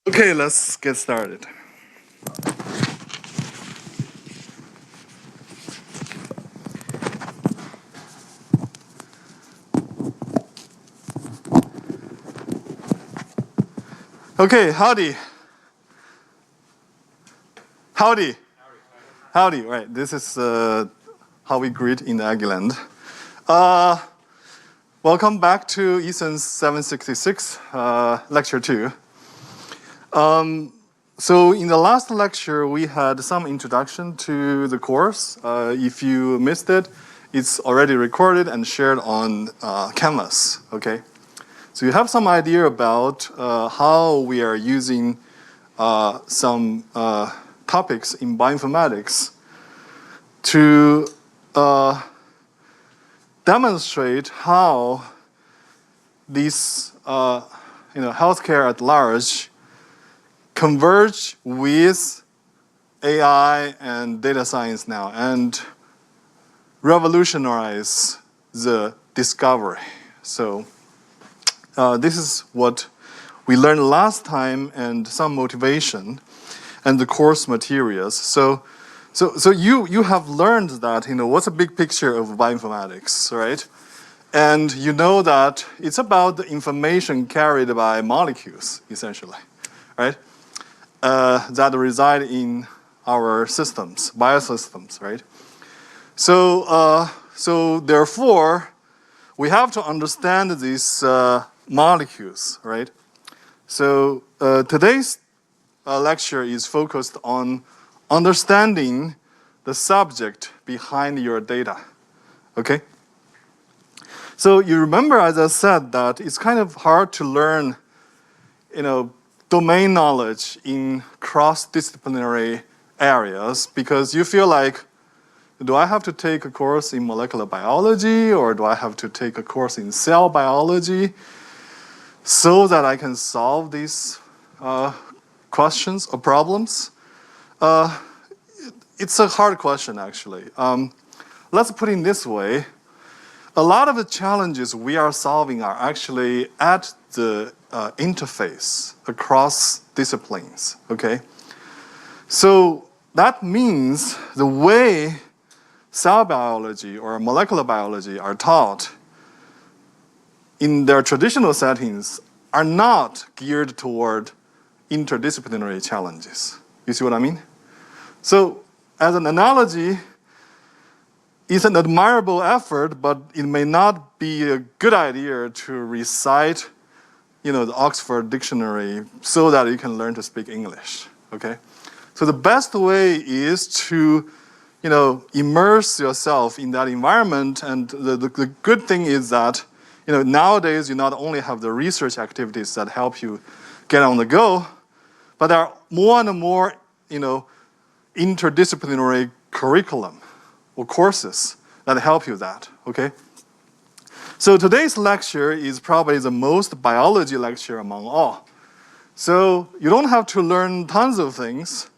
Okay, let's get started. Okay, howdy. Howdy. Howdy, right. This is how we greet in Aggieland. Welcome back to Ethan's 766, lecture 2. So in the last lecture, we had some introduction to the course. If you missed it, it's already recorded and shared on Canvas, okay? So you have some idea about how we are using some topics in bioinformatics to demonstrate how these healthcare at large converge with AI and data science now and revolutionize the discovery. So this is what we learned last time and some motivation and the course materials. So you have learned that, what's a big picture of bioinformatics, right? And you know that it's about the information carried by molecules, essentially, right? That reside in our systems, biosystems, right? So therefore, we have to understand these molecules, right? So today's lecture is focused on understanding the subject behind your data, okay? So you remember, as I said, that it's kind of hard to learn, domain knowledge in cross-disciplinary areas because you feel like, do I have to take a course in molecular biology or do I have to take a course in cell biology so that I can solve these questions or problems? It's a hard question, actually. Let's put it this way. A lot of the challenges we are solving are actually at the interface across disciplines, okay? So that means the way cell biology or molecular biology are taught in their traditional settings are not geared toward interdisciplinary challenges. You see what I mean? So as an analogy, it's an admirable effort, but it may not be a good idea to recite, the Oxford Dictionary so that you can learn to speak English, okay? So the best way is to, immerse yourself in that environment, and the good thing is that, nowadays you not only have the research activities that help you get on the go, but there are more and more, interdisciplinary curriculum or courses that help you that, okay? So today's lecture is probably the most biology lecture among all. So you don't have to learn tons of things,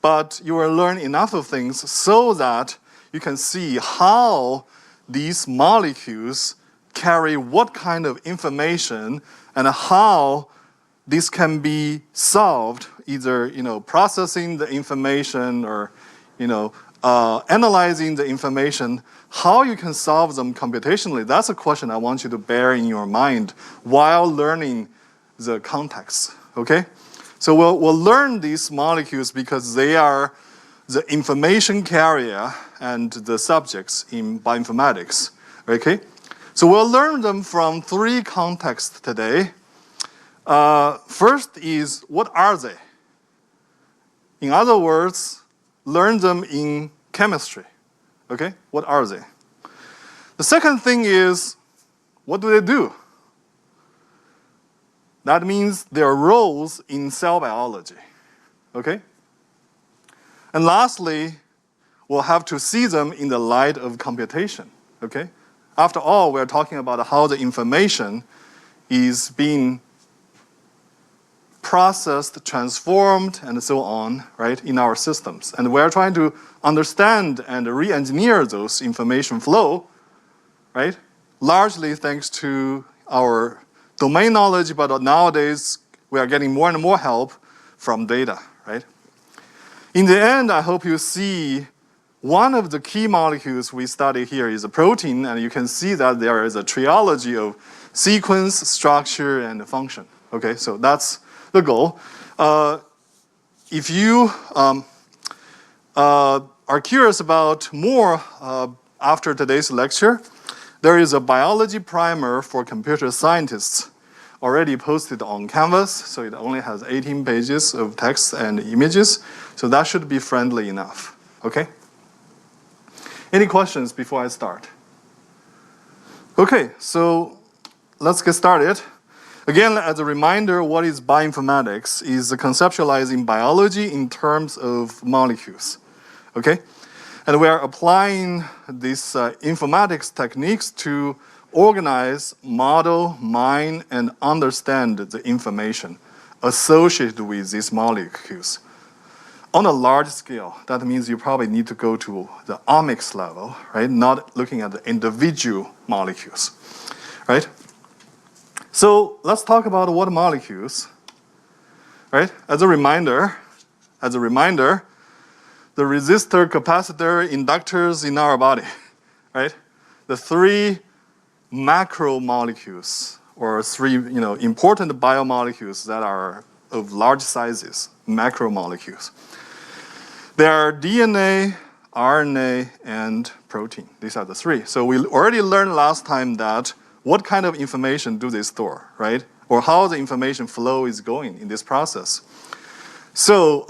but you will learn enough of things so that you can see how these molecules carry what kind of information and how this can be solved, either processing the information or analyzing the information. How you can solve them computationally, that's a question I want you to bear in your mind while learning the context, okay? So we'll learn these molecules because they are the information carrier and the subjects in bioinformatics, okay? So we'll learn them from 3 contexts today. First is, what are they? In other words, learn them in chemistry, okay? What are they? The second thing is, what do they do? That means their roles in cell biology, okay? And lastly, we'll have to see them in the light of computation, okay? After all, we're talking about how the information is being processed, transformed, and so on, right, in our systems. And we're trying to understand and re-engineer those information flow, right, largely thanks to our domain knowledge, but nowadays we are getting more and more help from data, right? In the end, I hope you see one of the key molecules we study here is a protein, and you can see that there is a trilogy of sequence, structure, and function. Okay, so that's the goal. If you are curious about more after today's lecture, there is a biology primer for computer scientists already posted on Canvas, so it only has 18 pages of text and images, so that should be friendly enough, okay? Any questions before I start? Okay, so let's get started. Again, as a reminder, what is bioinformatics is conceptualizing biology in terms of molecules, okay? And we are applying these informatics techniques to organize, model, mine, and understand the information associated with these molecules. On a large scale, that means you probably need to go to the omics level, right? Not looking at the individual molecules, right? So let's talk about what molecules, right? As a reminder, the resistor, capacitor, inductors in our body, right? The three macromolecules, or three important biomolecules that are of large sizes, macromolecules. There are DNA, RNA, and protein. These are the three. So we already learned last time that what kind of information do they store, right? Or how the information flow is going in this process. So,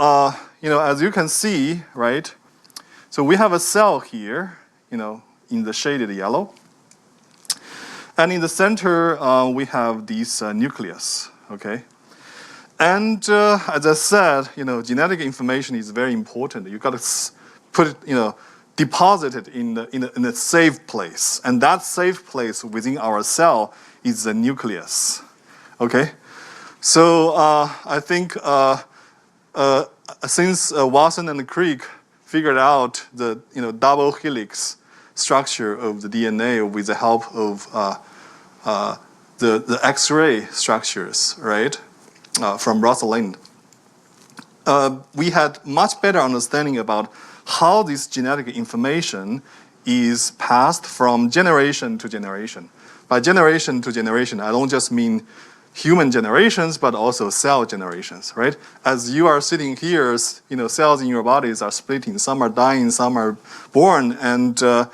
as you can see, right? So we have a cell here, in the shaded yellow. And in the center, we have this nucleus, okay? And as I said, genetic information is very important. You got to put it, deposit it in a safe place. And that safe place within our cell is the nucleus, okay? So I think since Watson and Crick figured out the double helix structure of the DNA with the help of the X-ray structures, right, from Rosalind, we had much better understanding about how this genetic information is passed from generation to generation. By generation to generation, I don't just mean human generations, but also cell generations, right? As you are sitting here, cells in your bodies are splitting. Some are dying, some are born, and there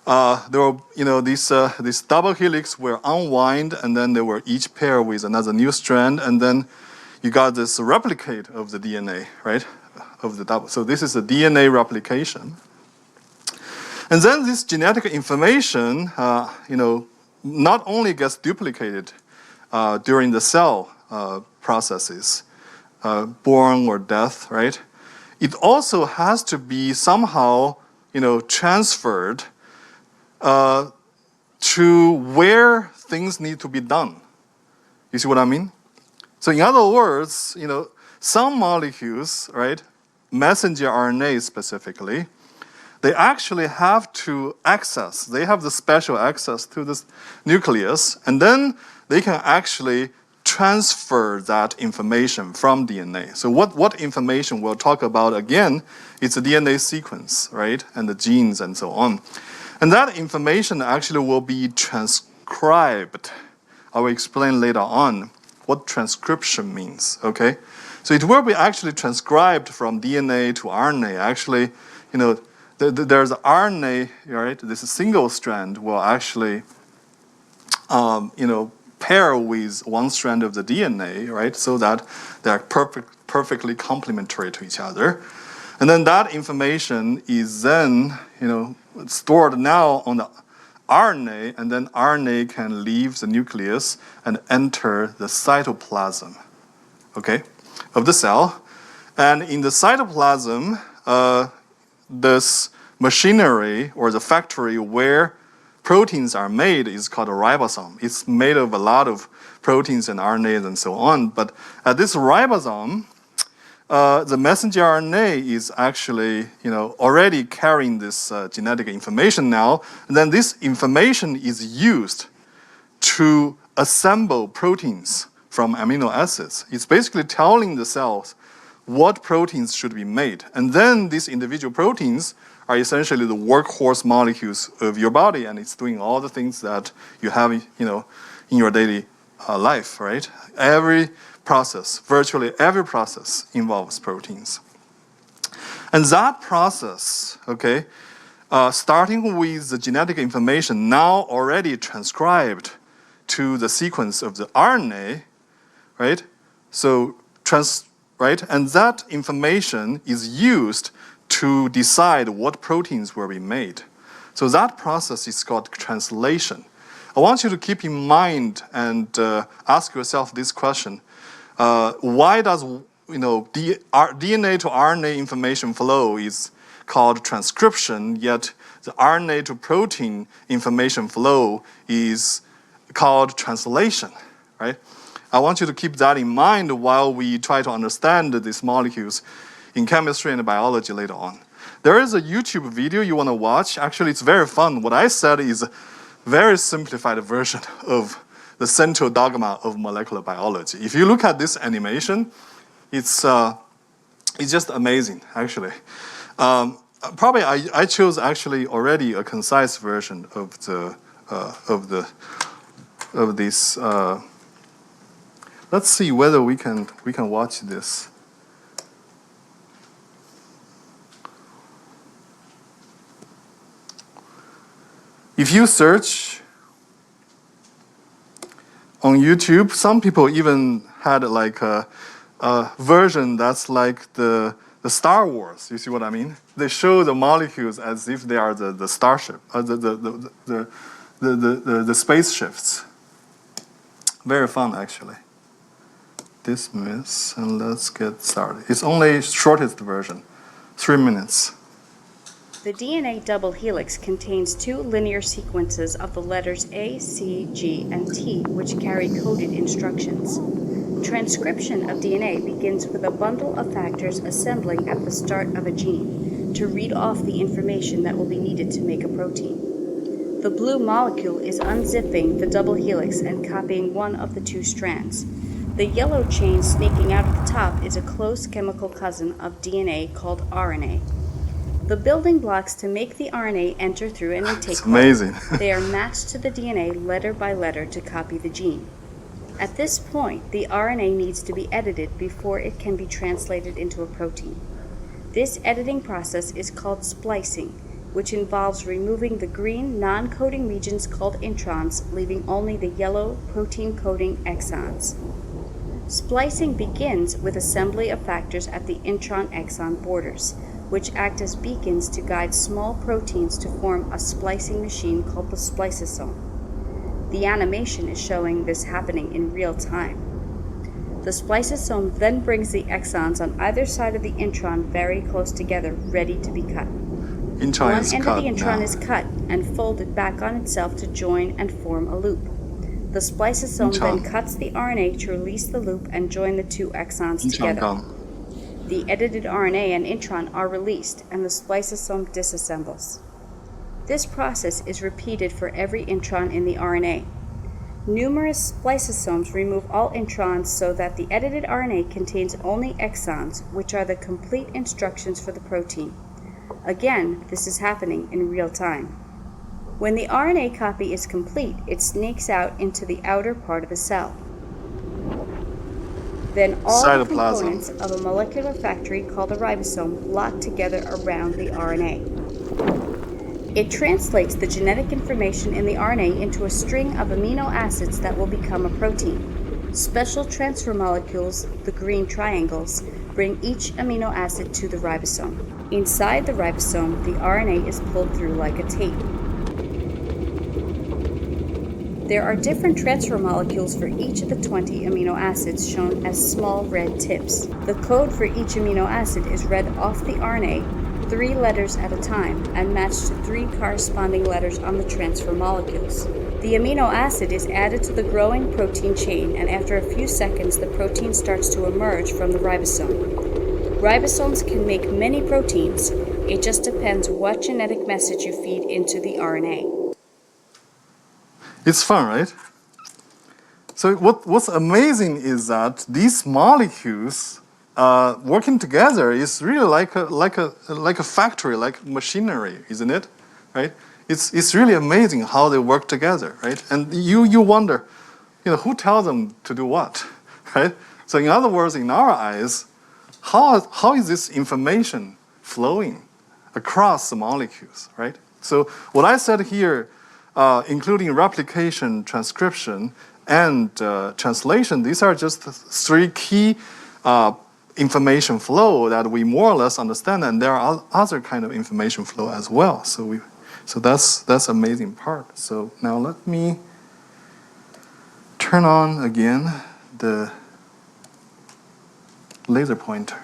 were, these double helix were unwind, and then they were each pair with another new strand, and then you got this replicate of the DNA, right? Of the double. So this is a DNA replication. And then this genetic information, not only gets duplicated during the cell processes, born or death, right? It also has to be somehow, transferred to where things need to be done. You see what I mean? So in other words, some molecules, right, messenger RNA specifically, they actually have to access, they have the special access to this nucleus, and then they can actually transfer that information from DNA. So what information we'll talk about again, it's a DNA sequence, right, and the genes and so on. And that information actually will be transcribed. I will explain later on what transcription means, okay? So it will be actually transcribed from DNA to RNA. Actually, there's RNA, right? This single strand will actually, pair with one strand of the DNA, right? So that they're perfectly complementary to each other. And then that information is then, stored now on the RNA, and then RNA can leave the nucleus and enter the cytoplasm, okay, of the cell. And in the cytoplasm, this machinery or the factory where proteins are made is called a ribosome. It's made of a lot of proteins and RNAs and so on. But at this ribosome, the messenger RNA is actually, already carrying this genetic information now. And then this information is used to assemble proteins from amino acids. It's basically telling the cells what proteins should be made. And then these individual proteins are essentially the workhorse molecules of your body, and it's doing all the things that you have, in your daily life, right? Every process, virtually every process involves proteins. And that process, okay, starting with the genetic information now already transcribed to the sequence of the RNA, right? So, right? And that information is used to decide what proteins will be made. So that process is called translation. I want you to keep in mind and ask yourself this question. Why does DNA to RNA information flow is called transcription, yet the RNA to protein information flow is called translation, right? I want you to keep that in mind while we try to understand these molecules in chemistry and biology later on. There is a YouTube video you want to watch. Actually, it's very fun. What I said is a very simplified version of the central dogma of molecular biology. If you look at this animation, it's just amazing, actually. Probably I chose actually already a concise version of this. Let's see whether we can watch this. If you search on YouTube, some people even had like a version that's like the Star Wars. You see what I mean? They show the molecules as if they are the starship, the spaceships. Very fun, actually. Dismiss, and let's get started. It's only shortest version, 3 minutes. The DNA double helix contains two linear sequences of the letters A, C, G, and T, which carry coded instructions. Transcription of DNA begins with a bundle of factors assembling at the start of a gene to read off the information that will be needed to make a protein. The blue molecule is unzipping the double helix and copying one of the two strands. The yellow chain snaking out at the top is a close chemical cousin of DNA called RNA. The building blocks to make the RNA enter through an intake It's amazing. They are matched to the DNA letter by letter to copy the gene. At this point, the RNA needs to be edited before it can be translated into a protein. This editing process is called splicing, which involves removing the green non-coding regions called introns, leaving only the yellow protein-coding exons. Splicing begins with assembly of factors at the intron-exon borders, which act as beacons to guide small proteins to form a splicing machine called the spliceosome. The animation is showing this happening in real time. The spliceosome then brings the exons on either side of the intron very close together, ready to be cut. One end of the intron is cut and folded back on itself to join and form a loop. The spliceosome then cuts the RNA to release the loop and join the two exons together. The edited RNA and intron are released, and the spliceosome disassembles. This process is repeated for every intron in the RNA. Numerous spliceosomes remove all introns so that the edited RNA contains only exons, which are the complete instructions for the protein. Again, this is happening in real time. When the RNA copy is complete, it snakes out into the outer part of the cell. Then all the components of a molecular factory called a ribosome lock together around the RNA. It translates the genetic information in the RNA into a string of amino acids that will become a protein. Special transfer molecules, the green triangles, bring each amino acid to the ribosome. Inside the ribosome, the RNA is pulled through like a tape. There are different transfer molecules for each of the 20 amino acids shown as small red tips. The code for each amino acid is read off the RNA 3 letters at a time and matched to 3 corresponding letters on the transfer molecules. The amino acid is added to the growing protein chain, and after a few seconds the protein starts to emerge from the ribosome. Ribosomes can make many proteins. It just depends what genetic message you feed into the RNA. It's fun, right? So what's amazing is that these molecules working together is really like a factory, like machinery, isn't it? Right? It's really amazing how they work together, right? And you wonder, who tells them to do what, right? So in other words, in our eyes, how is this information flowing across the molecules, right? So what I said here, including replication, transcription, and translation, these are just three key information flow that we more or less understand, and there are other kind of information flow as well. So that's amazing part. So now let me turn on again the laser pointer.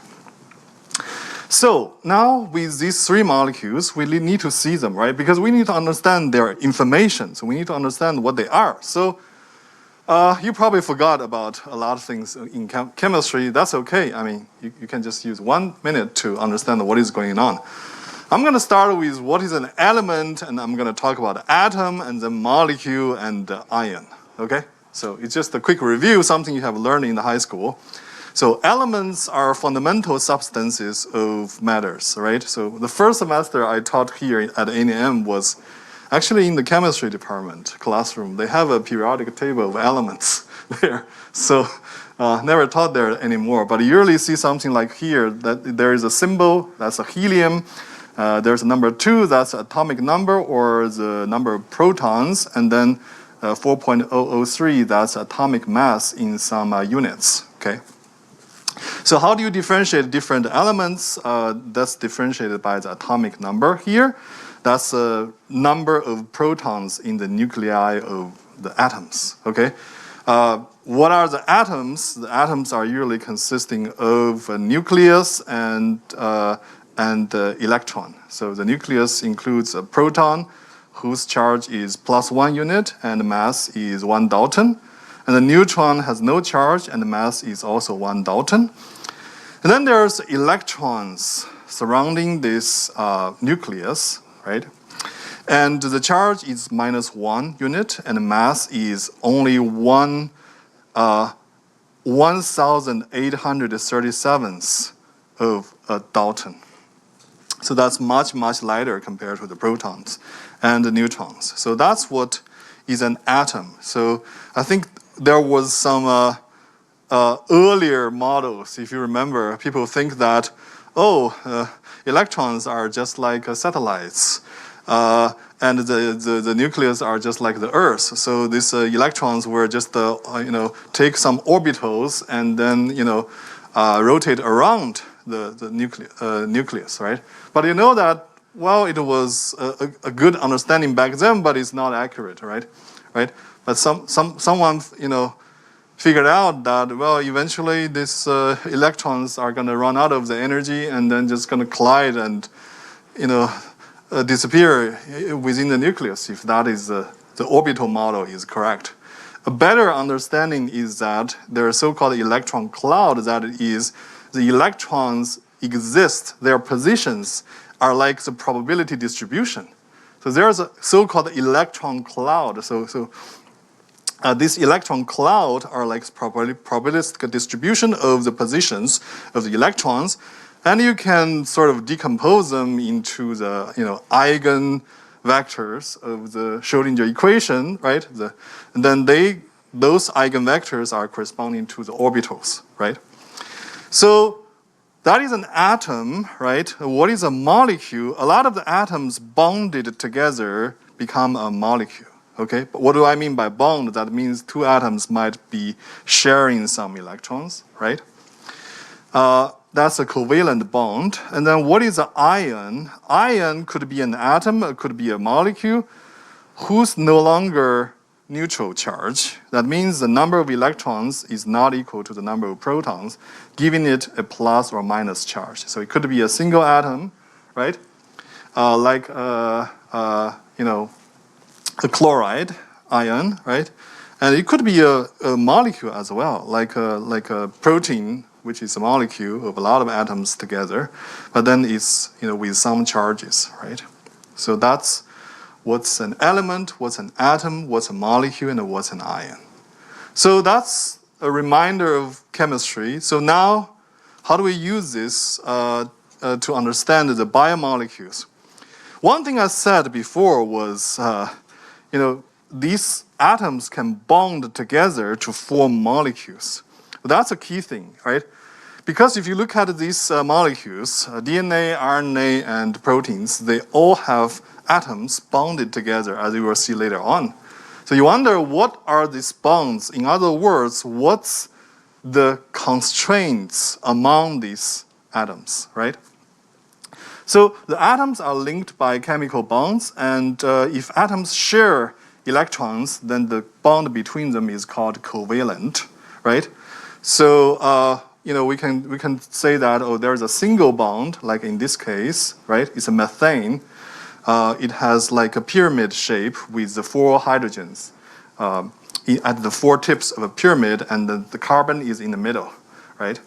So now with these three molecules, we need to see them, right? Because we need to understand their information. So we need to understand what they are. So you probably forgot about a lot of things in chemistry. That's okay. I mean, you can just use 1 minute to understand what is going on. I'm going to start with what is an element, and I'm going to talk about atom, and then molecule, and ion. Okay? So it's just a quick review, something you have learned in the high school. So elements are fundamental substances of matters, right? So the first semester I taught here at A&M was actually in the chemistry department classroom. They have a periodic table of elements there. So never taught there anymore. But you usually see something like here, that there is a symbol, that's a helium. There's a number 2, that's atomic number or the number of protons. And then 4.003, that's atomic mass in some units, okay? So how do you differentiate different elements? That's differentiated by the atomic number here. That's the number of protons in the nuclei of the atoms, okay? What are the atoms? The atoms are usually consisting of a nucleus and electron. So the nucleus includes a proton whose charge is +1 unit and mass is 1 Dalton. And the neutron has no charge and the mass is also 1 Dalton. And then there's electrons surrounding this nucleus, right? And the charge is -1 unit and the mass is only 1,837th of a Dalton. So that's much, much lighter compared to the protons and the neutrons. So that's what is an atom. So I think there was some earlier models, if you remember, people think that, electrons are just like satellites, and the nucleus are just like the Earth. So these electrons were just, take some orbitals and then, rotate around the nucleus, right? But you know that, well, it was a good understanding back then, but it's not accurate, right? But someone, figured out that, well, eventually these electrons are going to run out of the energy and then just going to collide and, disappear within the nucleus, if that is the orbital model is correct. A better understanding is that there are so-called electron cloud, that is, the electrons exist, their positions are like the probability distribution. So there's a so-called electron cloud. This electron cloud are like probabilistic distribution of the positions of the electrons, and you can sort of decompose them into the eigenvectors of the Schrödinger equation, right? And then those eigenvectors are corresponding to the orbitals, right? So that is an atom, right? What is a molecule? A lot of the atoms bonded together become a molecule. Okay, but what do I mean by bond? That means two atoms might be sharing some electrons, right? That's a covalent bond. And then what is an ion? Ion could be an atom, it could be a molecule who's no longer neutral charge. That means the number of electrons is not equal to the number of protons, giving it a plus or minus charge. So it could be a single atom, right? A chloride ion, right? And it could be a molecule as well, like a protein, which is a molecule of a lot of atoms together, but then it's with some charges, right? So that's what's an element, what's an atom, what's a molecule, and what's an ion. So that's a reminder of chemistry. So now, how do we use this to understand the biomolecules? One thing I said before was, these atoms can bond together to form molecules. That's a key thing, right? Because if you look at these molecules, DNA, RNA, and proteins, they all have atoms bonded together, as you will see later on. So you wonder, what are these bonds? In other words, what's the constraints among these atoms, right? So the atoms are linked by chemical bonds, and if atoms share electrons, then the bond between them is called covalent, right? So we can say that, oh, there's a single bond, like in this case, right? It's a methane. It has like a pyramid shape with the 4 hydrogens at the 4 tips of a pyramid, and the carbon is in the middle, right?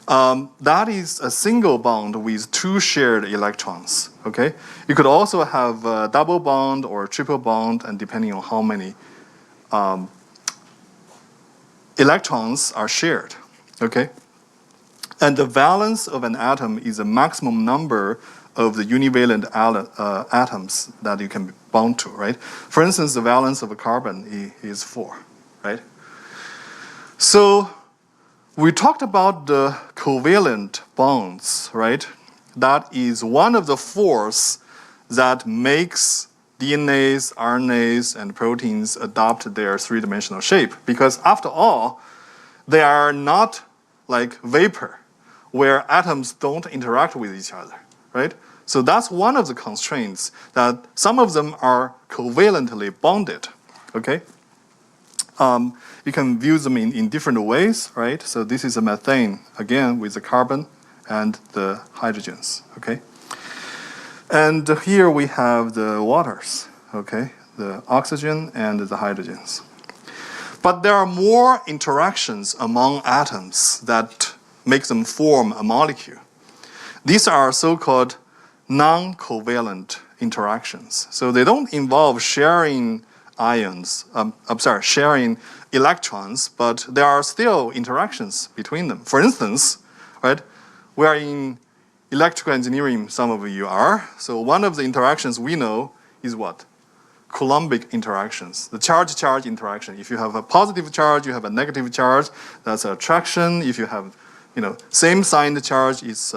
That is a single bond with 2 shared electrons, okay? You could also have a double bond or a triple bond, and depending on how many electrons are shared, okay? And the valence of an atom is the maximum number of the univalent atoms that you can bond to, right? For instance, the valence of a carbon is 4, right? So we talked about the covalent bonds, right? That is one of the forces that makes DNAs, RNAs, and proteins adopt their 3-dimensional shape. Because after all, they are not like vapor, where atoms don't interact with each other, right? So that's one of the constraints, that some of them are covalently bonded, okay? You can view them in different ways, right? So this is a methane, again, with the carbon and the hydrogens, okay? And here we have the waters, okay? The oxygen and the hydrogens. But there are more interactions among atoms that make them form a molecule. These are so-called non-covalent interactions. So they don't involve sharing sharing electrons, but there are still interactions between them. For instance, right, we are in electrical engineering, some of you are. So one of the interactions we know is what? Coulombic interactions, the charge-charge interaction. If you have a positive charge, you have a negative charge, that's attraction. If you have, same signed charge, it's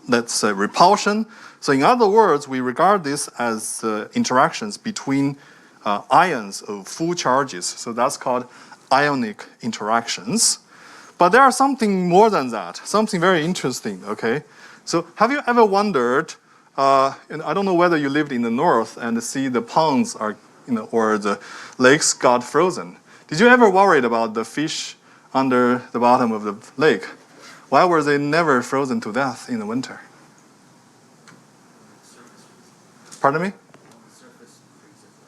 that's repulsion. So in other words, we regard this as interactions between ions of full charges. So that's called ionic interactions. But there are something more than that, something very interesting, okay? So have you ever wondered, and I don't know whether you lived in the north and see the ponds are, or the lakes got frozen. Did you ever worried about the fish under the bottom of the lake? Why were they never frozen to death in the winter? Pardon me?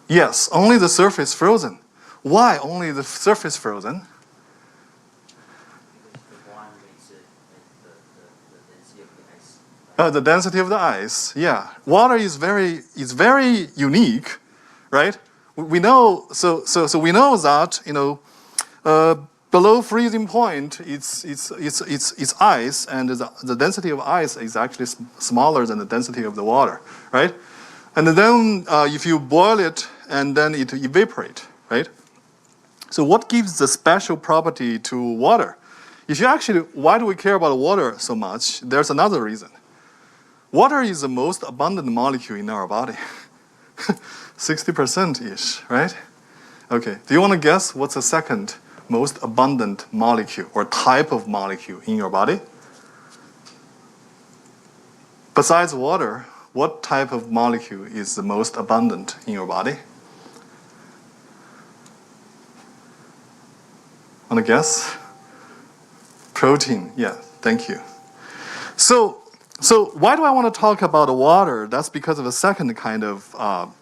Yes, only the surface frozen. Why only the surface frozen? The density of the ice, yeah. Water is very unique, right? We know, so we know that, below freezing point, it's ice, and the density of ice is actually smaller than the density of the water, right? And then if you boil it, and then it evaporates, right? So what gives the special property to water? If you actually, why do we care about water so much? There's another reason. Water is the most abundant molecule in our body. 60%-ish, right? Okay, do you want to guess what's the second most abundant molecule or type of molecule in your body? Besides water, what type of molecule is the most abundant in your body? Want to guess? Protein, yeah, thank you. So why do I want to talk about water? That's because of a second kind of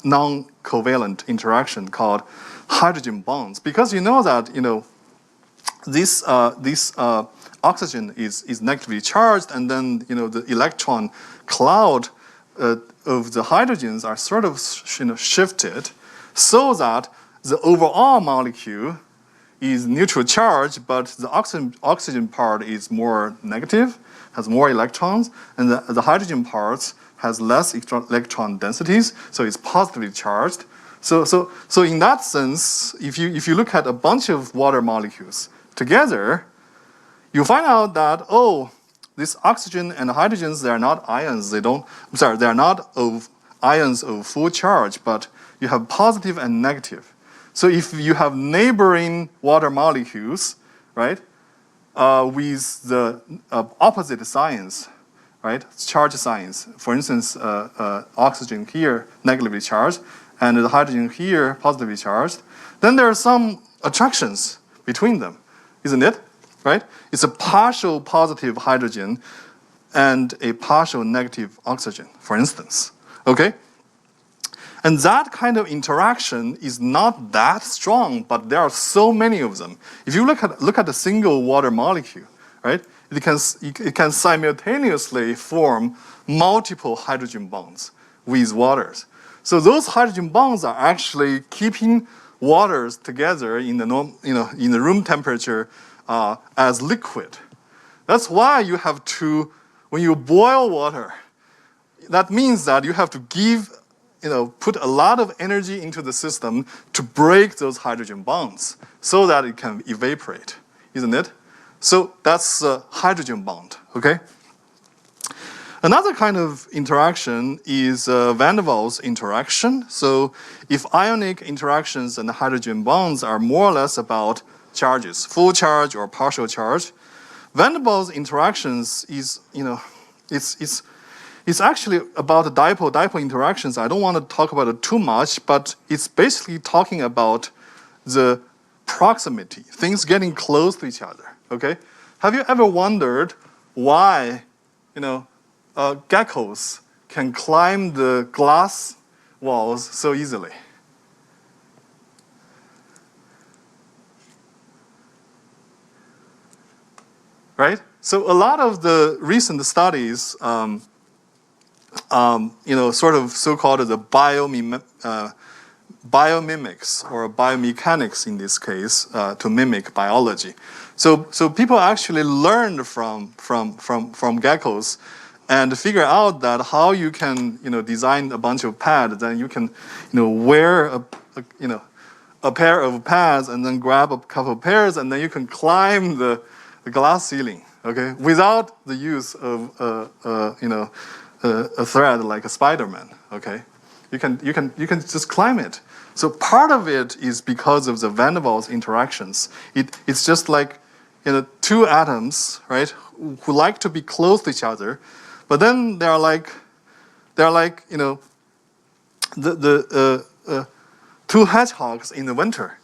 non-covalent interaction called hydrogen bonds. Because you know that, this oxygen is negatively charged, and then, the electron cloud of the hydrogens are sort of shifted so that the overall molecule is neutral charge, but the oxygen part is more negative, has more electrons, and the hydrogen part has less electron densities, so it's positively charged. So in that sense, if you look at a bunch of water molecules together, you find out that, oh, this oxygen and hydrogens, they are not ions. They are not ions of full charge, but you have positive and negative. So if you have neighboring water molecules, right, with the opposite signs, right, charge signs, for instance, oxygen here negatively charged, and the hydrogen here positively charged, then there are some attractions between them, isn't it? Right? It's a partial positive hydrogen and a partial negative oxygen, for instance. Okay? And that kind of interaction is not that strong, but there are so many of them. If you look at a single water molecule, right, it can simultaneously form multiple hydrogen bonds with waters. So those hydrogen bonds are actually keeping waters together in the room temperature as liquid. That's why you have to, when you boil water, that means that you have to put a lot of energy into the system to break those hydrogen bonds so that it can evaporate, isn't it? So that's a hydrogen bond, okay? Another kind of interaction is van der Waals interaction. So if ionic interactions and hydrogen bonds are more or less about charges, full charge or partial charge, van der Waals interactions is, it's actually about dipole-dipole interactions. I don't want to talk about it too much, but it's basically talking about the proximity, things getting close to each other, okay? Have you ever wondered why, geckos can climb the glass walls so easily? Right? So a lot of the recent studies, sort of so-called the biomimics or biomechanics in this case, to mimic biology. So people actually learned from geckos and figure out that how you can design a bunch of pads, then you can wear a pair of pads and then grab a couple of pairs and then you can climb the glass ceiling, okay, without the use of a thread like a Spider-Man, okay? You can just climb it. So part of it is because of the van der Waals interactions. It's just like two atoms, right, who like to be close to each other, but then they're like the two hedgehogs in the winter.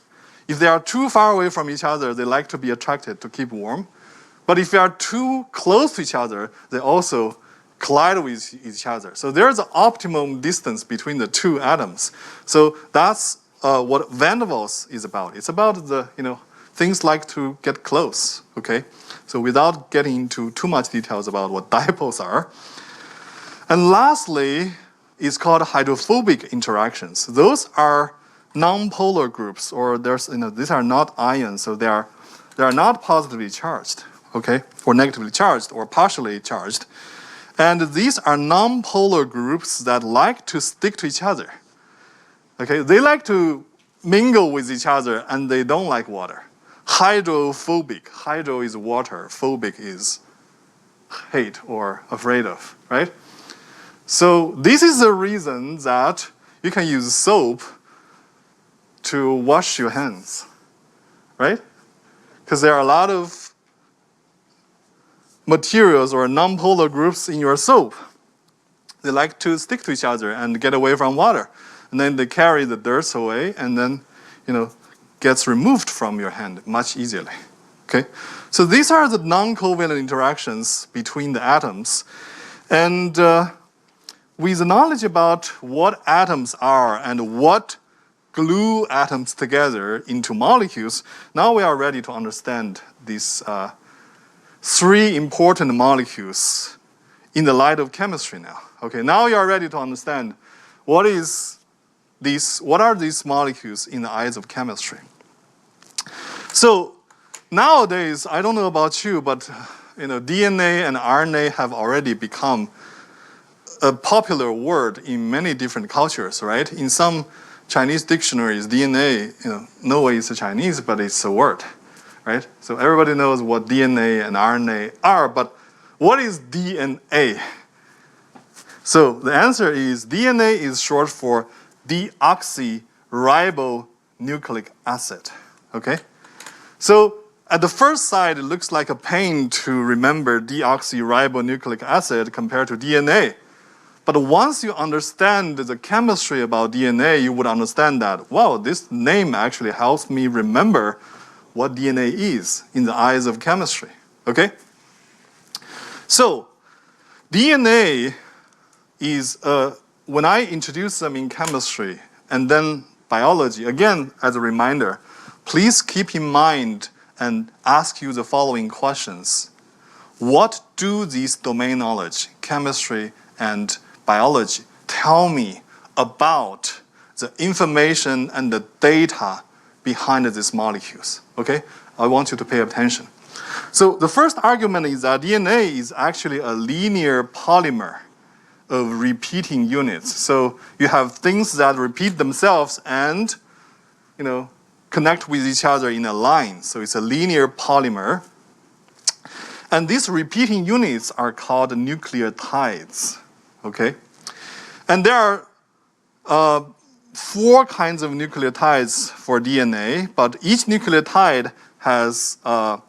If they are too far away from each other, they like to be attracted to keep warm. But if they are too close to each other, they also collide with each other. So there's an optimum distance between the two atoms. So that's what van der Waals is about. It's about the things like to get close. Okay, so without getting into too much details about what dipoles are. And lastly, it's called hydrophobic interactions. Those are non-polar groups, or these are not ions, so they are not positively charged. Okay, or negatively charged or partially charged. And these are non-polar groups that like to stick to each other. Okay, they like to mingle with each other and they don't like water. Hydrophobic. Hydro is water. Phobic is hate or afraid of, right? So this is the reason that you can use soap to wash your hands, right? Because there are a lot of materials or non-polar groups in your soap. They like to stick to each other and get away from water. And then they carry the dirt away and then, gets removed from your hand much easily. Okay? So these are the non-covalent interactions between the atoms. And with the knowledge about what atoms are and what glue atoms together into molecules, now we are ready to understand these three important molecules in the light of chemistry now. Okay, now you are ready to understand what is what are these molecules in the eyes of chemistry? So nowadays, I don't know about you, but DNA and RNA have already become a popular word in many different cultures, right? In some Chinese dictionaries, DNA, no way it's a Chinese, but it's a word, right? So everybody knows what DNA and RNA are, but what is DNA? So the answer is DNA is short for deoxyribonucleic acid, okay? So at the first sight, it looks like a pain to remember deoxyribonucleic acid compared to DNA. But once you understand the chemistry about DNA, you would understand that, wow, this name actually helps me remember what DNA is in the eyes of chemistry, okay? So DNA is, when I introduce them in chemistry and then biology, again, as a reminder, please keep in mind and ask you the following questions. What do these domain knowledge, chemistry and biology, tell me about the information and the data behind these molecules? Okay, I want you to pay attention. So the first argument is that DNA is actually a linear polymer of repeating units. So you have things that repeat themselves and, connect with each other in a line. So it's a linear polymer. And these repeating units are called nucleotides, okay? And there are 4 kinds of nucleotides for DNA, but each nucleotide has 3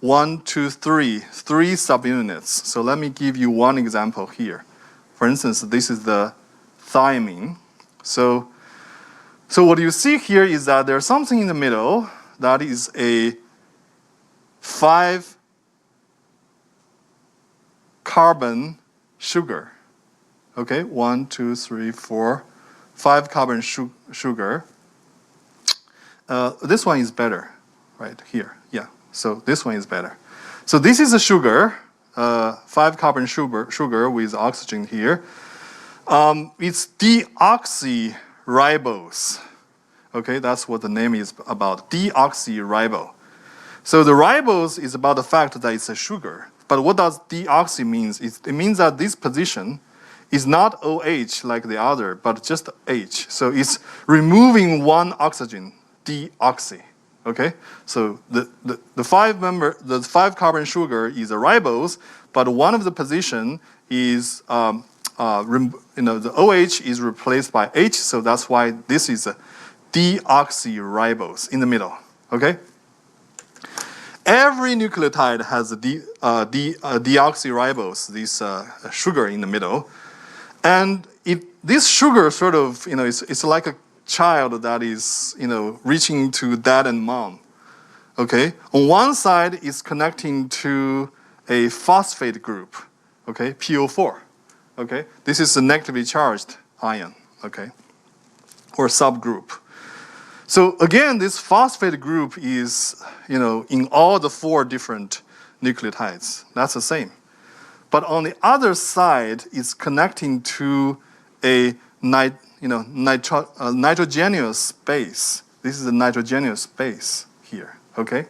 subunits. So let me give you one example here. For instance, this is the thymine. So what you see here is that there's something in the middle that is a 5-carbon sugar. Okay, 1, 2, 3, 4, 5-carbon sugar. This one is better, right here. Yeah, so this one is better. So this is a sugar, 5-carbon sugar with oxygen here. It's deoxyribose. Okay, that's what the name is about, deoxyribo. So the ribose is about the fact that it's a sugar. But what does deoxy mean? It means that this position is not OH like the other, but just H. So it's removing one oxygen, deoxy. Okay, so the 5-carbon sugar is a ribose, but one of the position is the OH is replaced by H, so that's why this is a deoxyribose in the middle. Okay. Every nucleotide has a deoxyribose, this sugar in the middle, and this sugar sort of it's like a child that is reaching to dad and mom. Okay, on one side it's connecting to a phosphate group. Okay, PO4. Okay, this is a negatively charged ion. Okay, or subgroup. So again, this phosphate group is, in all the 4 different nucleotides. That's the same. But on the other side, it's connecting to a nitrogenous base. This is a nitrogenous base here, okay?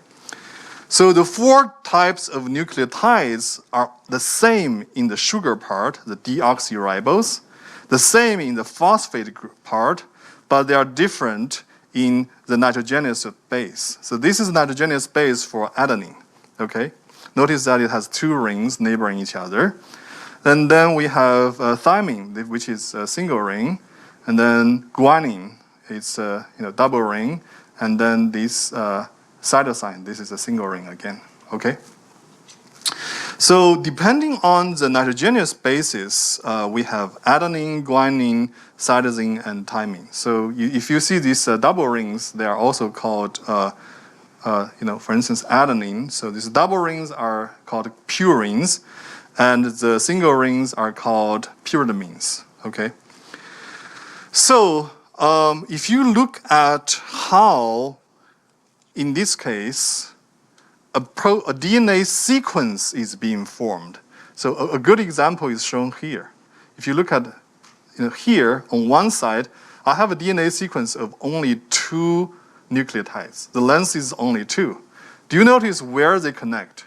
So the 4 types of nucleotides are the same in the sugar part, the deoxyribose, the same in the phosphate group part, but they are different in the nitrogenous base. So this is nitrogenous base for adenine, okay? Notice that it has 2 rings neighboring each other. And then we have thymine, which is a single ring. And then guanine, it's a double ring. And then this cytosine, this is a single ring again, okay? So depending on the nitrogenous bases, we have adenine, guanine, cytosine, and thymine. So if you see these double rings, they are also called, for instance, adenine. So these double rings are called purines, and the single rings are called pyridamines, okay? So if you look at how, in this case, a DNA sequence is being formed. So a good example is shown here. If you look at here, on one side, I have a DNA sequence of only 2 nucleotides. The length is only 2. Do you notice where they connect?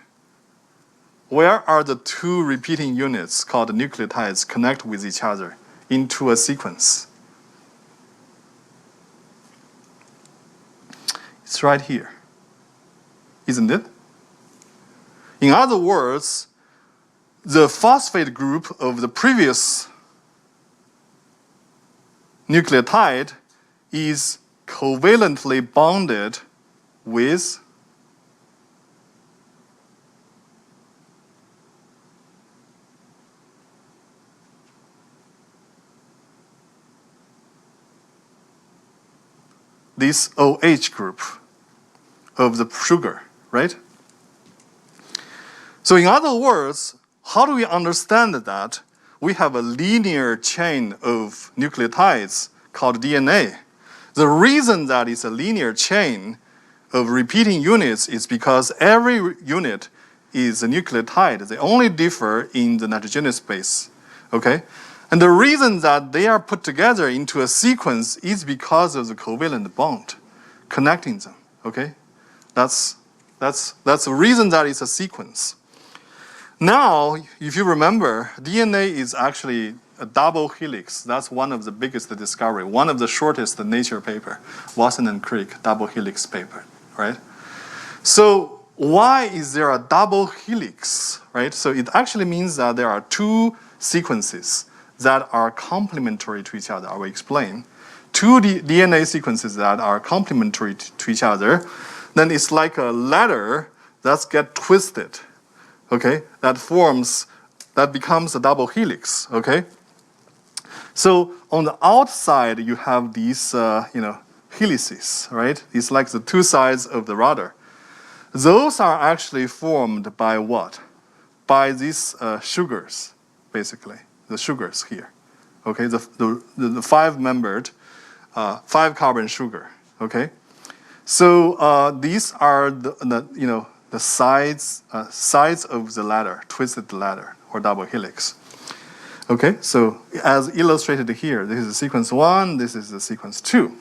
Where are the 2 repeating units called nucleotides connect with each other into a sequence? It's right here, isn't it? In other words, the phosphate group of the previous nucleotide is covalently bonded with this OH group of the sugar, right? So in other words, how do we understand that we have a linear chain of nucleotides called DNA? The reason that it's a linear chain of repeating units is because every unit is a nucleotide. They only differ in the nitrogenous base, okay? And the reason that they are put together into a sequence is because of the covalent bond connecting them, okay? That's the reason that it's a sequence. Now, if you remember, DNA is actually a double helix. That's one of the biggest discovery, one of the shortest Nature paper, Watson and Crick double helix paper, right? So why is there a double helix, right? So it actually means that there are 2 sequences that are complementary to each other. I will explain. 2 DNA sequences that are complementary to each other. Then it's like a ladder that's get twisted, okay? That becomes a double helix, okay? So on the outside, you have these, helices, right? It's like the 2 sides of the rudder. Those are actually formed by what? By these sugars, basically, the sugars here, okay? The 5-membered, 5-carbon sugar, okay? So these are the sides of the ladder, twisted ladder or double helix. Okay, so as illustrated here, this is sequence 1, this is the sequence 2.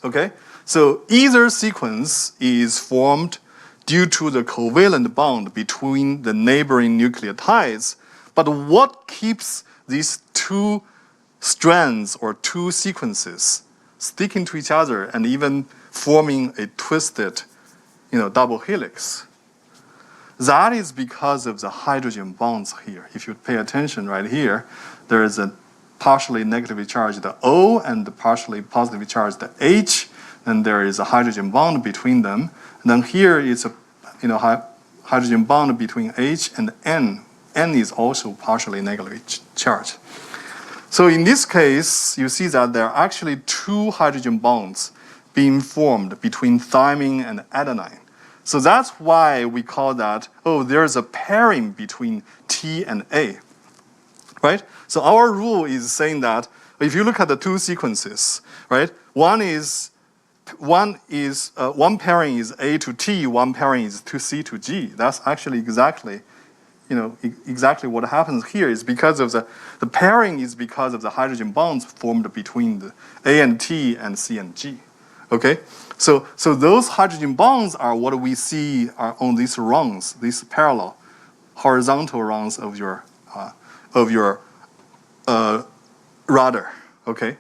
Okay, so either sequence is formed due to the covalent bond between the neighboring nucleotides, but what keeps these 2 strands or 2 sequences sticking to each other and even forming a twisted, double helix? That is because of the hydrogen bonds here. If you pay attention right here, there is a partially negatively charged O and the partially positively charged H, and there is a hydrogen bond between them. And then here is a hydrogen bond between H and N. N is also partially negatively charged. So in this case, you see that there are actually 2 hydrogen bonds being formed between thymine and adenine. So that's why we call that, there's a pairing between T and A, right? So our rule is saying that if you look at the 2 sequences, right? One pairing is A to T, one pairing is to C to G. That's actually exactly what happens here is because of the pairing is because of the hydrogen bonds formed between the A and T and C and G. Okay, so those hydrogen bonds are what we see are on these rungs, these parallel, horizontal rungs of your rudder. Okay,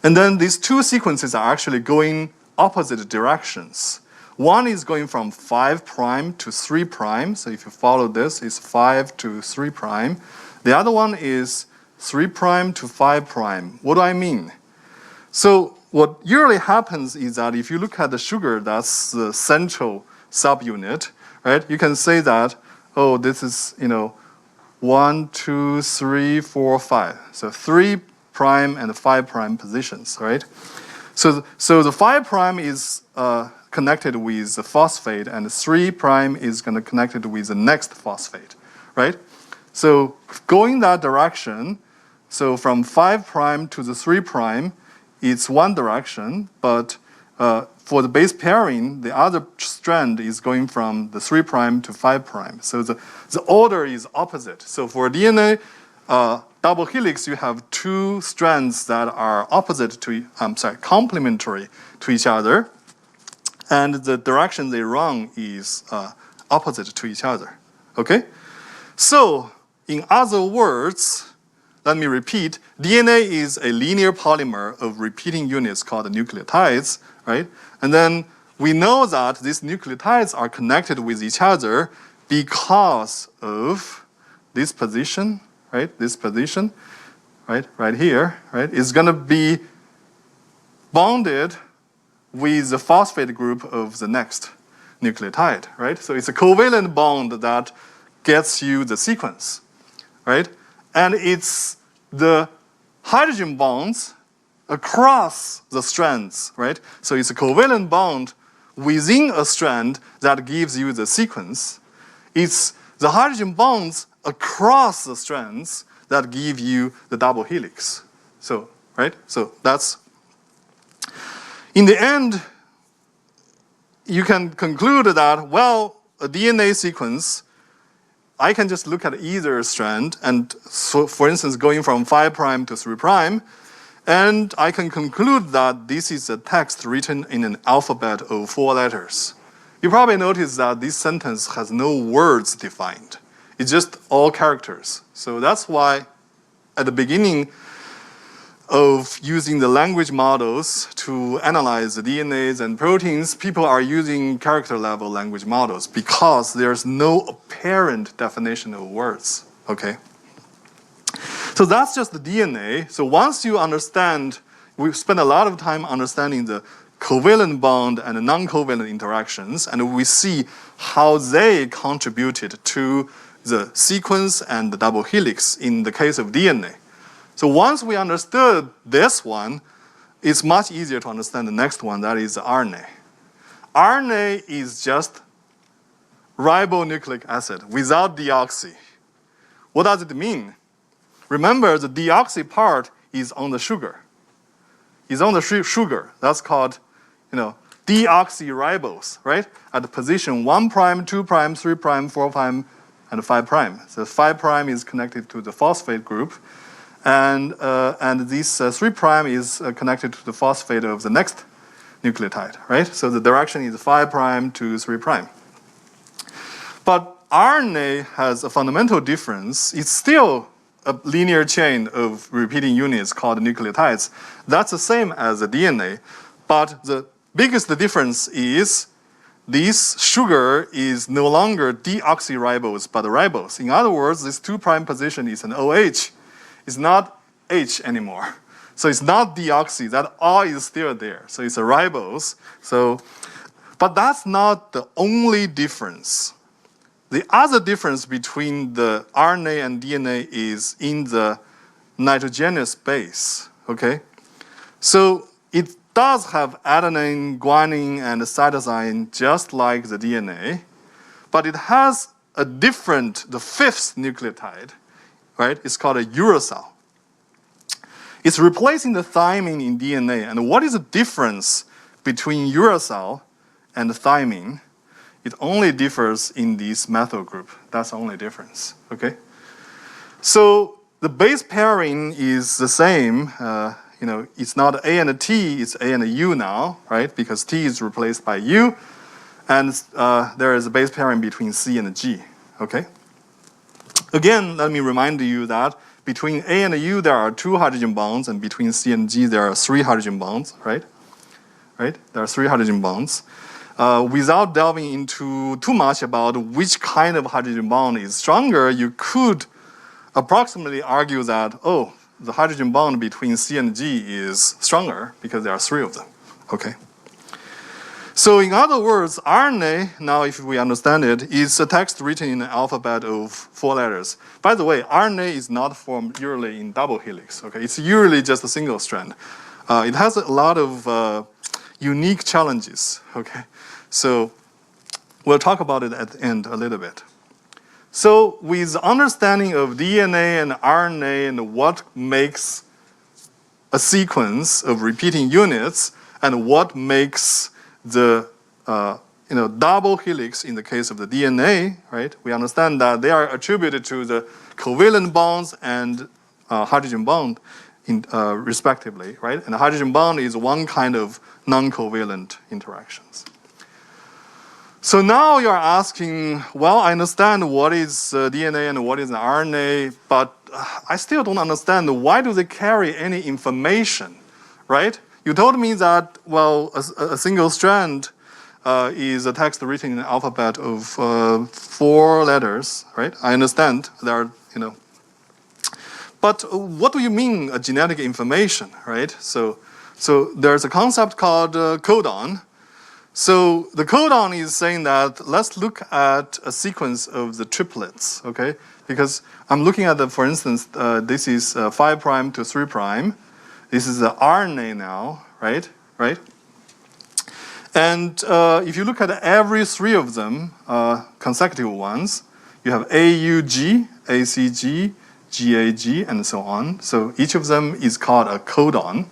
and then these 2 sequences are actually going opposite directions. One is going from 5' to 3'. So if you follow this, it's 5 to 3'. The other one is 3' to 5'. What do I mean? So what usually happens is that if you look at the sugar, that's the central subunit, right? You can say that, this is, 1, 2, 3, 4, 5. So 3' and 5' positions, right? So the 5' is connected with the phosphate, and the 3' is going to connected with the next phosphate, right? So going that direction, so from 5' to the 3', it's one direction, but for the base pairing, the other strand is going from the 3' to 5'. So the order is opposite. So for DNA, double helix, you have two strands that are complementary to each other, and the direction they run is opposite to each other. Okay? So, in other words, let me repeat, DNA is a linear polymer of repeating units called nucleotides, right? And then we know that these nucleotides are connected with each other because of this position, right? This position, right here, right? Is going to be bonded with the phosphate group of the next nucleotide, right? So it's a covalent bond that gets you the sequence, right? And it's the hydrogen bonds across the strands, right? So it's a covalent bond within a strand that gives you the sequence. It's the hydrogen bonds across the strands that give you the double helix. So, right? So that's, in the end, you can conclude that, well, a DNA sequence, I can just look at either strand, and so, for instance, going from 5' to 3', and I can conclude that this is a text written in an alphabet of 4 letters. You probably notice that this sentence has no words defined. It's just all characters. So that's why at the beginning of using the language models to analyze the DNAs and proteins, people are using character-level language models because there's no apparent definition of words, okay? So that's just the DNA. So once you understand, we spend a lot of time understanding the covalent bond and the non-covalent interactions, and we see how they contributed to the sequence and the double helix in the case of DNA. So once we understood this one, it's much easier to understand the next one, that is RNA. RNA is just ribonucleic acid without deoxy. What does it mean? Remember, the deoxy part is on the sugar. It's on the sugar. That's called, deoxyribose, right? At the position 1', 2', 3', 4', and 5'. So 5' is connected to the phosphate group, and this 3' is connected to the phosphate of the next nucleotide, right? So the direction is 5' to 3'. But RNA has a fundamental difference. It's still a linear chain of repeating units called nucleotides. That's the same as the DNA, but the biggest difference is this sugar is no longer deoxyribose, but ribose. In other words, this 2' position is an OH. It's not H anymore. So it's not deoxy. That R is still there. So it's a ribose. But that's not the only difference. The other difference between the RNA and DNA is in the nitrogenous base, okay? So it does have adenine, guanine, and cytosine just like the DNA, but it has a different, the 5th nucleotide, right? It's called a uracil. It's replacing the thymine in DNA. And what is the difference between uracil and thymine? It only differs in this methyl group. That's the only difference, okay? So the base pairing is the same. It's not A and T, it's A and U now, right? Because T is replaced by U. And there is a base pairing between C and G, okay? Again, let me remind you that between A and U, there are 2 hydrogen bonds, and between C and G, there are 3 hydrogen bonds, right? Right? There are 3 hydrogen bonds. Without delving into too much about which kind of hydrogen bond is stronger, you could approximately argue that, oh, the hydrogen bond between C and G is stronger because there are 3 of them, okay? So in other words, RNA, now if we understand it, is a text written in an alphabet of 4 letters. By the way, RNA is not formed usually in double helix, okay? It's usually just a single strand. It has a lot of unique challenges, okay? So we'll talk about it at the end a little bit. So with understanding of DNA and RNA and what makes a sequence of repeating units and what makes the double helix in the case of the DNA, right? We understand that they are attributed to the covalent bonds and hydrogen bond, respectively, right? And the hydrogen bond is one kind of non-covalent interactions. So now you're asking, well, I understand what is DNA and what is an RNA, but I still don't understand why do they carry any information, right? You told me that, well, a single strand is a text written in an alphabet of 4 letters, right? I understand there are, But what do you mean a genetic information, right? So there's a concept called codon. So the codon is saying that let's look at a sequence of the triplets, okay? Because I'm looking at for instance, this is 5' to 3'. This is the RNA now, right? And if you look at every 3 of them, consecutive ones, you have AUG, ACG, GAG, and so on. So each of them is called a codon.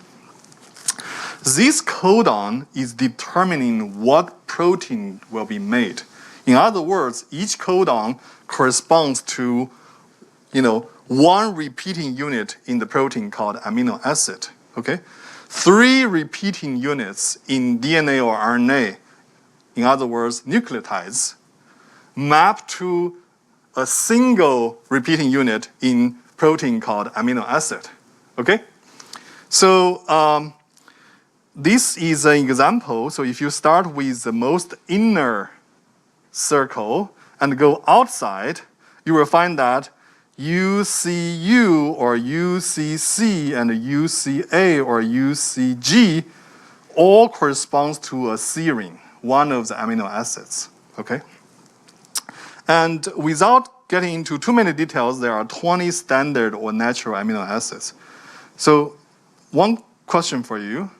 This codon is determining what protein will be made. In other words, each codon corresponds to, one repeating unit in the protein called amino acid, okay? 3 repeating units in DNA or RNA, in other words, nucleotides, map to a single repeating unit in protein called amino acid, okay? So this is an example. So if you start with the most inner circle and go outside, you will find that UCU or UCC and UCA or UCG all corresponds to a serine, one of the amino acids, okay? And without getting into too many details, there are 20 standard or natural amino acids. So one question for you.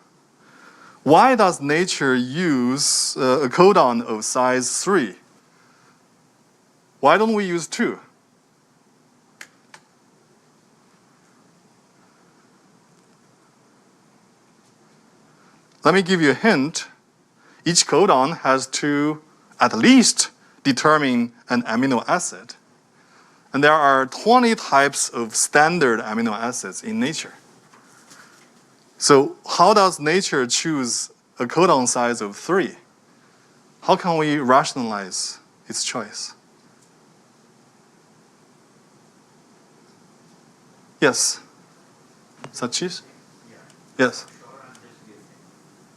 Why does nature use a codon of size 3? Why don't we use 2? Let me give you a hint. Each codon has to at least determine an amino acid. And there are 20 types of standard amino acids in nature. So how does nature choose a codon size of 3? How can we rationalize its choice? Yes? Sachis? Yeah. Yes. Sure, I'm just guessing.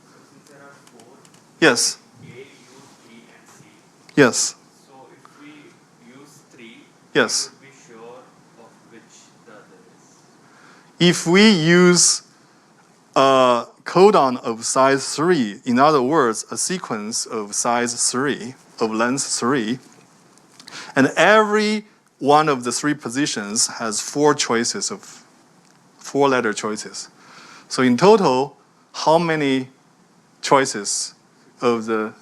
So since there are 4, Yes. A, U, B, and C. Yes. So if we use 3, Yes. we would be sure of which the other is. If we use a codon of size 3, in other words, a sequence of size 3, of length 3, and every one of the 3 positions has 4 choices of 4-letter choices. So in total, how many choices of the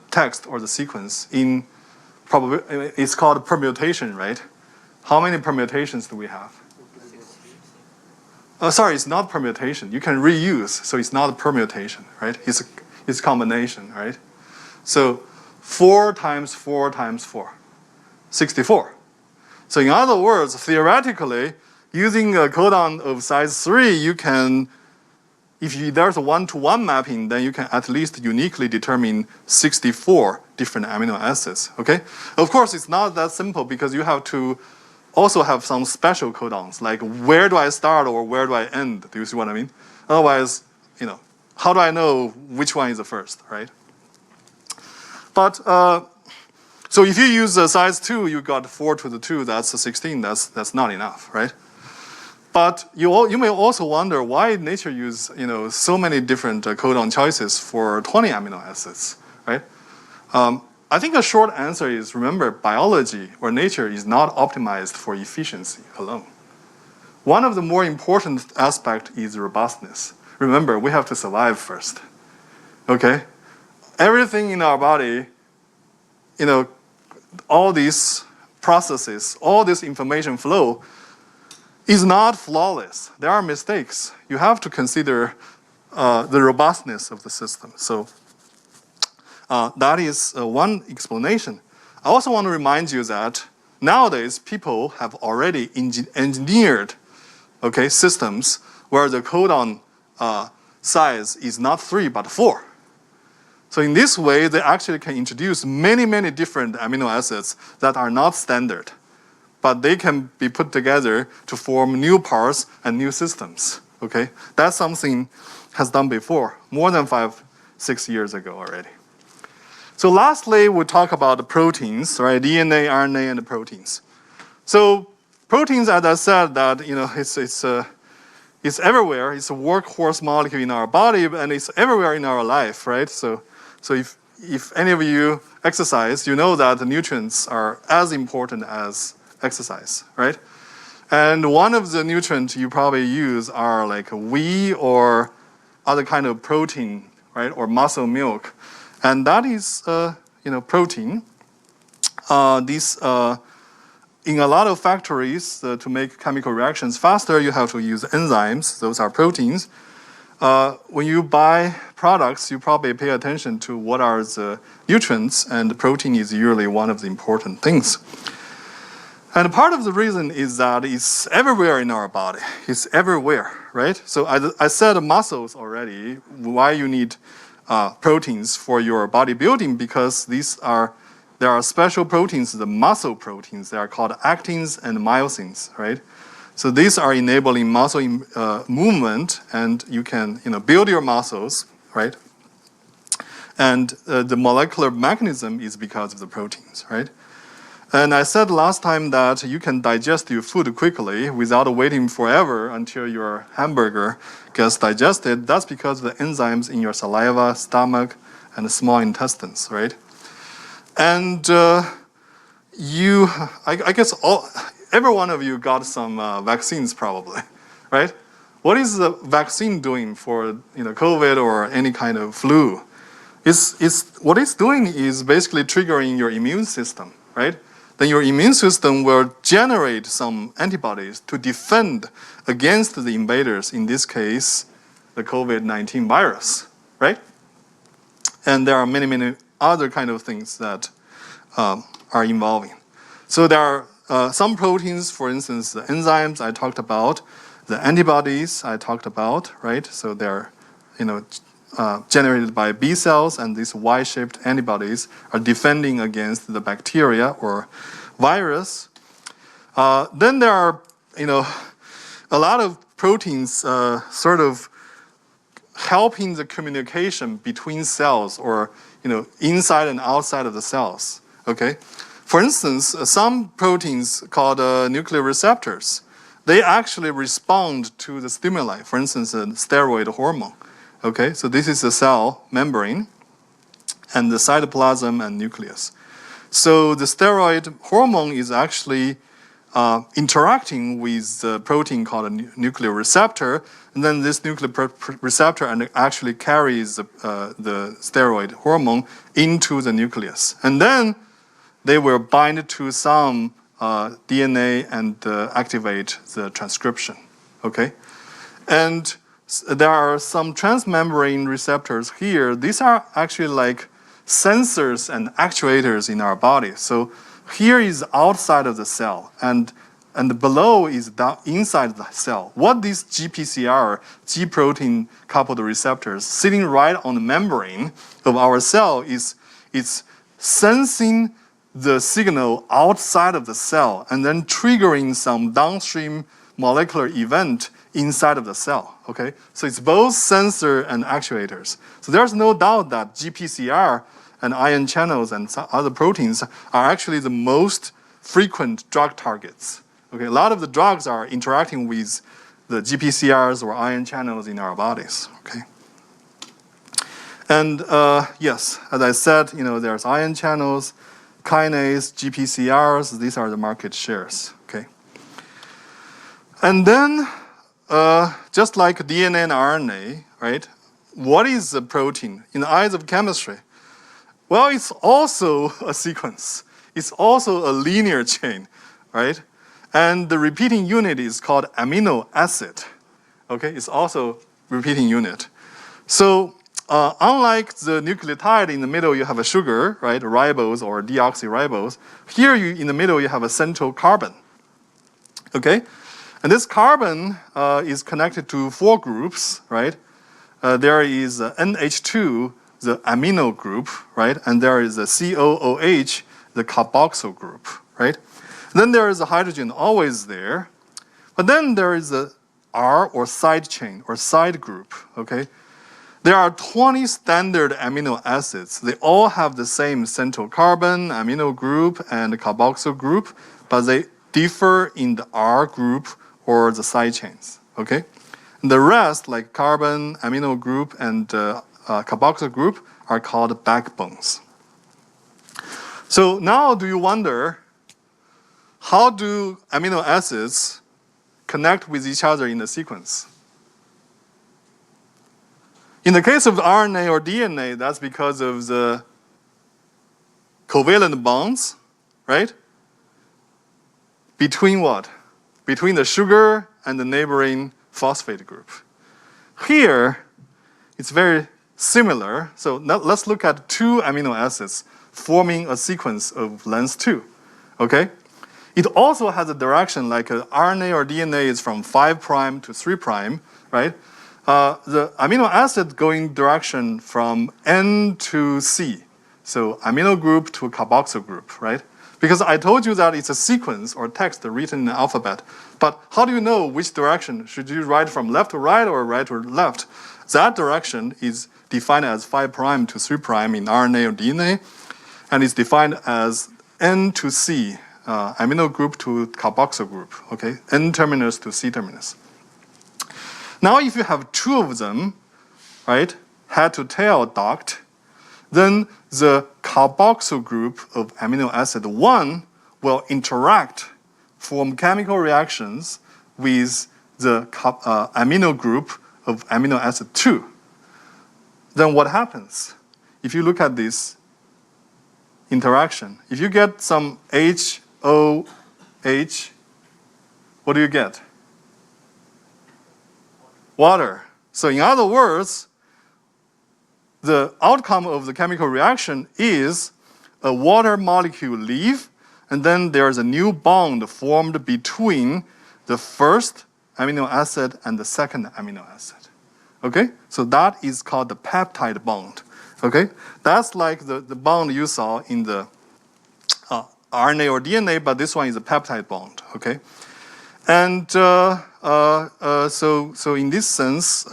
text or the sequence in it's called permutation, right? How many permutations do we have? Sorry, it's not permutation. You can reuse, so it's not a permutation, right? It's combination, right? So 4 times 4 times 4, 64. So in other words, theoretically, using a codon of size 3, you can, if there's a 1-to-1 mapping, then you can at least uniquely determine 64 different amino acids, okay? Of course, it's not that simple because you have to also have some special codons, like where do I start or where do I end? Do you see what I mean? Otherwise, how do I know which one is the first, right? But, so if you use a size 2, you got 4 to the 2, that's a 16, that's not enough, right? But you may also wonder why nature use so many different codon choices for 20 amino acids, right? I think a short answer is, remember, biology or nature is not optimized for efficiency alone. One of the more important aspects is robustness. Remember, we have to survive first, okay? Everything in our body, all these processes, all this information flow is not flawless. There are mistakes. You have to consider the robustness of the system. So that is one explanation. I also want to remind you that nowadays people have already engineered, okay, systems where the codon size is not 3 but 4. So in this way, they actually can introduce many, many different amino acids that are not standard, but they can be put together to form new parts and new systems. Okay, that's something has done before, more than 5-6 years ago already. So lastly, we talk about the proteins, right? DNA, RNA, and the proteins. So proteins, as I said, that it's everywhere. It's a workhorse molecule in our body, and it's everywhere in our life, right? So if any of you exercise, you know that the nutrients are as important as exercise, right? And one of the nutrients you probably use are like wheat or other kind of protein, right? Or muscle milk. And that is, protein. In a lot of factories, to make chemical reactions faster, you have to use enzymes. Those are proteins. When you buy products, you probably pay attention to what are the nutrients, and protein is usually one of the important things. And part of the reason is that it's everywhere in our body. It's everywhere, right? So I said muscles already, why you need proteins for your bodybuilding, because there are special proteins, the muscle proteins. They are called actins and myosins, right? So these are enabling muscle movement, and you can build your muscles, right? And the molecular mechanism is because of the proteins, right? And I said last time that you can digest your food quickly without waiting forever until your hamburger gets digested. That's because of the enzymes in your saliva, stomach, and the small intestines, right? And I guess every one of you got some vaccines probably, right? What is the vaccine doing for COVID or any kind of flu? What it's doing is basically triggering your immune system, right? Then your immune system will generate some antibodies to defend against the invaders, in this case, the COVID-19 virus, right? And there are many, many other kind of things that are involving. So there are some proteins, for instance, the enzymes I talked about, the antibodies I talked about, right? So they're, generated by B cells, and these Y-shaped antibodies are defending against the bacteria or virus. Then there are, a lot of proteins sort of helping the communication between cells, or inside and outside of the cells. Okay, for instance, some proteins called nuclear receptors, they actually respond to the stimuli. For instance, a steroid hormone. Okay, so this is the cell membrane and the cytoplasm and nucleus. So the steroid hormone is actually interacting with the protein called a nuclear receptor, and then this nuclear receptor actually carries the steroid hormone into the nucleus. And then they will bind to some DNA and activate the transcription, okay? And there are some transmembrane receptors here. These are actually like sensors and actuators in our body. So here is outside of the cell, and below is down inside the cell. What these GPCR, G protein coupled receptors, sitting right on the membrane of our cell is sensing the signal outside of the cell and then triggering some downstream molecular event inside of the cell, okay? So it's both sensor and actuators. So there's no doubt that GPCR and ion channels and other proteins are actually the most frequent drug targets. Okay, a lot of the drugs are interacting with the GPCRs or ion channels in our bodies, okay? And yes, as I said, there's ion channels, kinase, GPCRs, these are the market shares, okay? And then, just like DNA and RNA, right? What is a protein in the eyes of chemistry? Well, it's also a sequence. It's also a linear chain, right? And the repeating unit is called amino acid, okay? It's also repeating unit. So unlike the nucleotide in the middle, you have a sugar, right, ribose or deoxyribose. Here, in the middle, you have a central carbon. Okay, and this carbon is connected to 4 groups, right? There is NH2, the amino group, right? And there is a COOH, the carboxyl group, right? Then there is a hydrogen always there. But then there is a R or side chain or side group, okay? There are 20 standard amino acids. They all have the same central carbon, amino group, and carboxyl group, but they differ in the R group or the side chains, okay? And the rest, like carbon, amino group, and carboxyl group, are called backbones. So now do you wonder, how do amino acids connect with each other in the sequence? In the case of RNA or DNA, that's because of the covalent bonds, right? Between what? Between the sugar and the neighboring phosphate group. Here, it's very similar. So now let's look at 2 amino acids forming a sequence of length 2, okay? It also has a direction like RNA or DNA is from 5' to 3', right? The amino acid going direction from N to C. So amino group to carboxyl group, right? Because I told you that it's a sequence or text written in the alphabet. But how do you know which direction? Should you write from left to right or right to left? That direction is defined as 5' to 3' in RNA or DNA. And it's defined as N to C, amino group to carboxyl group, okay? N terminus to C terminus. Now if you have 2 of them, right, head to tail docked, then the carboxyl group of amino acid 1 will interact, form chemical reactions with the amino group of amino acid 2. Then what happens? If you look at this interaction, if you get some HOH, what do you get? Water. So in other words, the outcome of the chemical reaction is a water molecule leave, and then there's a new bond formed between the first amino acid and the second amino acid. Okay? So that is called the peptide bond. Okay? That's like the bond you saw in the RNA or DNA, but this one is a peptide bond. Okay? And so in this sense,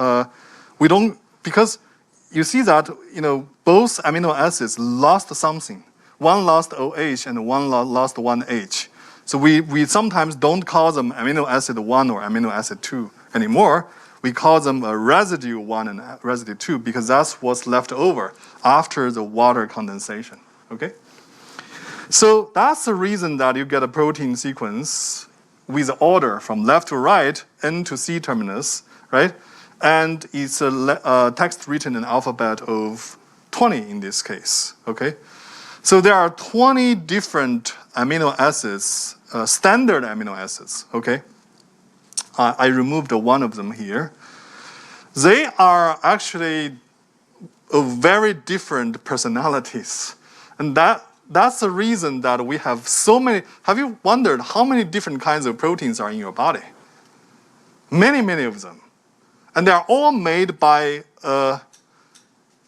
we don't, because you see that, both amino acids lost something. One lost OH and one lost 1H. So we sometimes don't call them amino acid 1 or amino acid 2 anymore. We call them a residue 1 and residue 2 because that's what's left over after the water condensation, okay? So that's the reason that you get a protein sequence with order from left to right, N to C terminus, right? And it's a text written in alphabet of 20 in this case, okay? So there are 20 different amino acids, standard amino acids, okay? I removed one of them here. They are actually of very different personalities. And that's the reason that we have so many. Have you wondered how many different kinds of proteins are in your body? Many, many of them. And they are all made by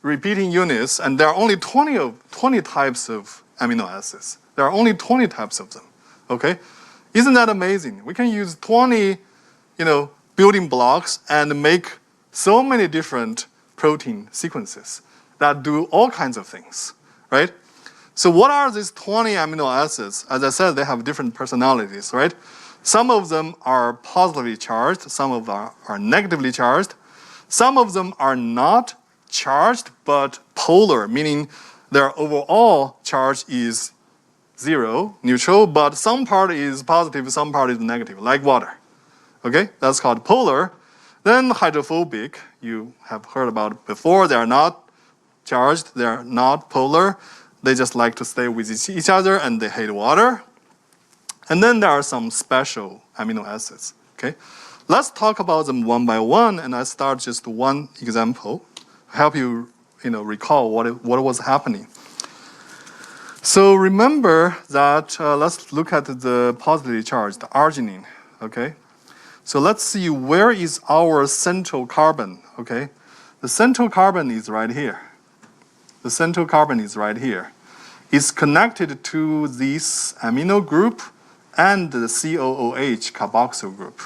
repeating units, and there are only 20 types of amino acids. There are only 20 types of them, okay? Isn't that amazing? We can use 20, building blocks and make so many different protein sequences that do all kinds of things, right? So what are these 20 amino acids? As I said, they have different personalities, right? Some of them are positively charged, some of them are negatively charged. Some of them are not charged, but polar, meaning their overall charge is 0, neutral, but some part is positive, some part is negative, like water. Okay, that's called polar. Then hydrophobic, you have heard about it before. They are not charged, they are not polar. They just like to stay with each other and they hate water. And then there are some special amino acids, okay? Let's talk about them one by one, and I start just one example, help you recall what was happening. So remember that, let's look at the positively charged, the arginine, okay? So let's see, where is our central carbon, okay? The central carbon is right here. The central carbon is right here. It's connected to this amino group and the COOH carboxyl group.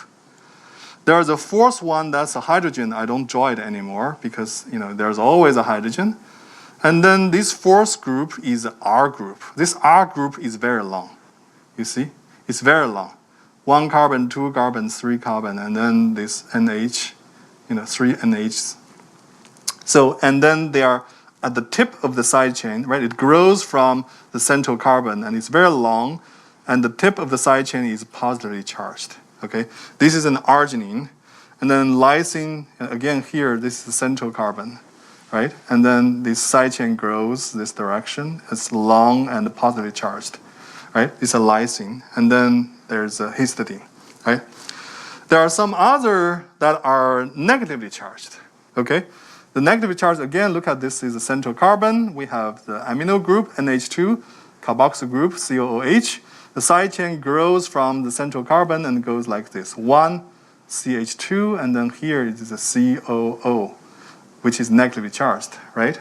There's a fourth one that's a hydrogen. I don't draw it anymore because there's always a hydrogen. And then this fourth group is R group. This R group is very long. You see? It's very long. 1 carbon, 2 carbon, 3 carbon, and then this NH, 3 NHs. So, and then they are at the tip of the side chain, right? It grows from the central carbon, and it's very long, and the tip of the side chain is positively charged, okay? This is an arginine, and then lysine, again here, this is the central carbon, right? And then this side chain grows this direction. It's long and positively charged, right? It's a lysine. And then there's a histidine, right? There are some other that are negatively charged, okay? The negatively charged, again, look at this is the central carbon. We have the amino group, NH2, carboxyl group, COOH. The side chain grows from the central carbon and goes like this. 1 CH2, and then here it is a COO, which is negatively charged, right?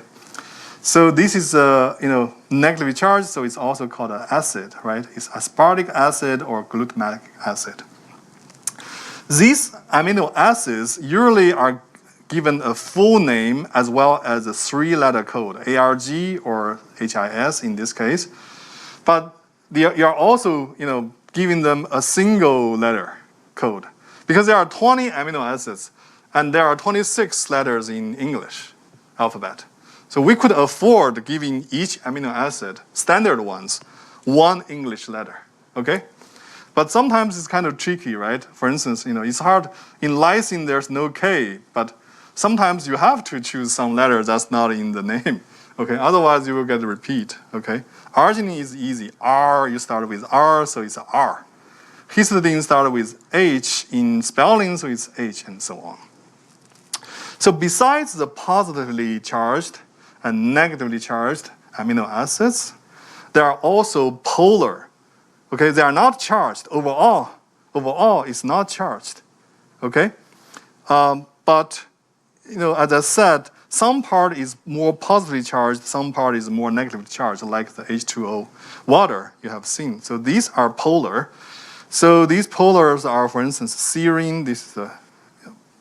So this is negatively charged, so it's also called an acid, right? It's aspartic acid or glutamic acid. These amino acids usually are given a full name as well as a 3-letter code, ARG or HIS in this case. But you're also giving them a single letter code because there are 20 amino acids and there are 26 letters in English alphabet. So we could afford giving each amino acid, standard ones, 1 English letter, okay? But sometimes it's kind of tricky, right? For instance, it's hard. In lysine, there's no K, but sometimes you have to choose some letter that's not in the name, okay? Otherwise, you will get a repeat, okay? Arginine is easy. R, you start with R, so it's R. Histidine started with H in spelling, so it's H, and so on. So besides the positively charged and negatively charged amino acids, there are also polar. Okay, they are not charged overall. Overall, it's not charged. Okay, but as I said, some part is more positively charged, some part is more negatively charged, like the H2O water you have seen. So these are polar. So these polars are, for instance, serine. This is the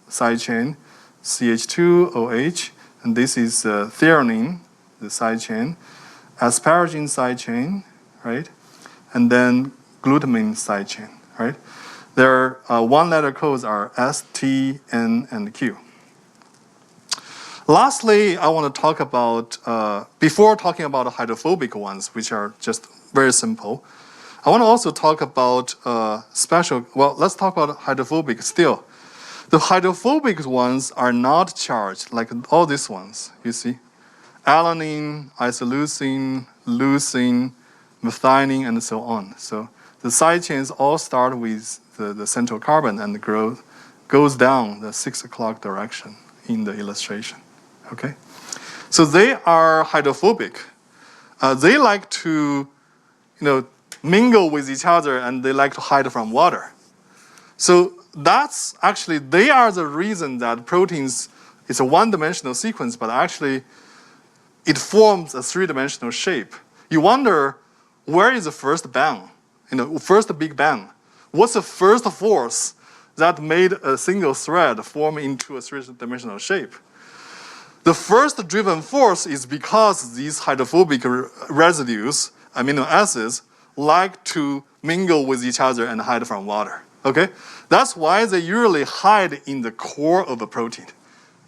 side chain, CH2OH, and this is threonine, the side chain, asparagine side chain, right? And then glutamine side chain, right? Their 1-letter codes are S, T, N, and Q. Lastly, I want to talk about, before talking about the hydrophobic ones, which are just very simple, I want to also talk about let's talk about hydrophobic still. The hydrophobic ones are not charged, like all these ones, you see. Alanine, isoleucine, leucine, methionine, and so on. So the side chains all start with the central carbon and goes down the 6 o'clock direction in the illustration, okay? So they are hydrophobic. They like to, mingle with each other, and they like to hide from water. So that's actually, they are the reason that proteins, it's a 1-dimensional sequence, but actually it forms a 3-dimensional shape. You wonder, where is the first bang? First big bang. What's the first force that made a single thread form into a 3-dimensional shape? The first driven force is because these hydrophobic residues, amino acids, like to mingle with each other and hide from water. Okay? That's why they usually hide in the core of a protein.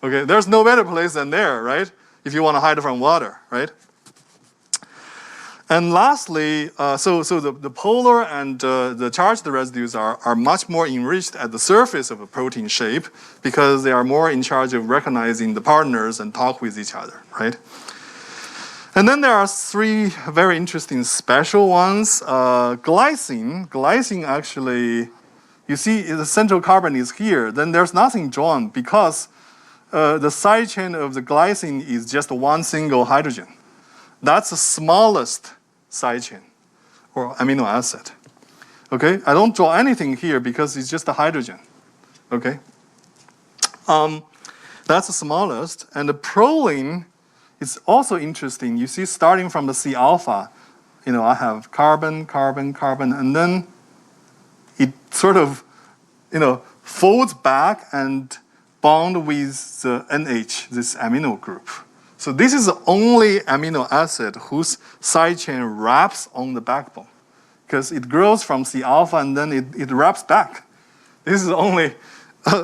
Okay? There's no better place than there, right? If you want to hide from water, right? And lastly, so the polar and the charged residues are much more enriched at the surface of a protein shape because they are more in charge of recognizing the partners and talk with each other, right? And then there are 3 very interesting special ones. Glycine actually, you see the central carbon is here, then there's nothing drawn because the side chain of the glycine is just one single hydrogen. That's the smallest side chain or amino acid. Okay, I don't draw anything here because it's just a hydrogen. Okay, that's the smallest. And the proline is also interesting. You see, starting from the C alpha, I have carbon, carbon, carbon, and then it sort of, folds back and bond with the NH, this amino group. So this is the only amino acid whose side chain wraps on the backbone, because it grows from C alpha and then it wraps back. This is only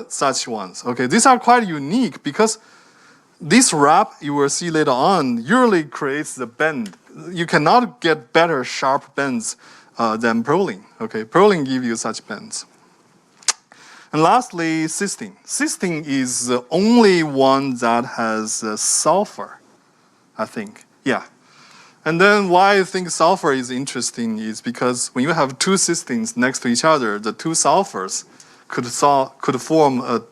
such ones. Okay, these are quite unique because this wrap, you will see later on, usually creates the bend. You cannot get better sharp bends than proline. Okay, proline gives you such bends. And lastly, cysteine. Cysteine is the only one that has sulfur, I think. Yeah. And then why I think sulfur is interesting is because when you have two cysteines next to each other, the two sulfurs could form a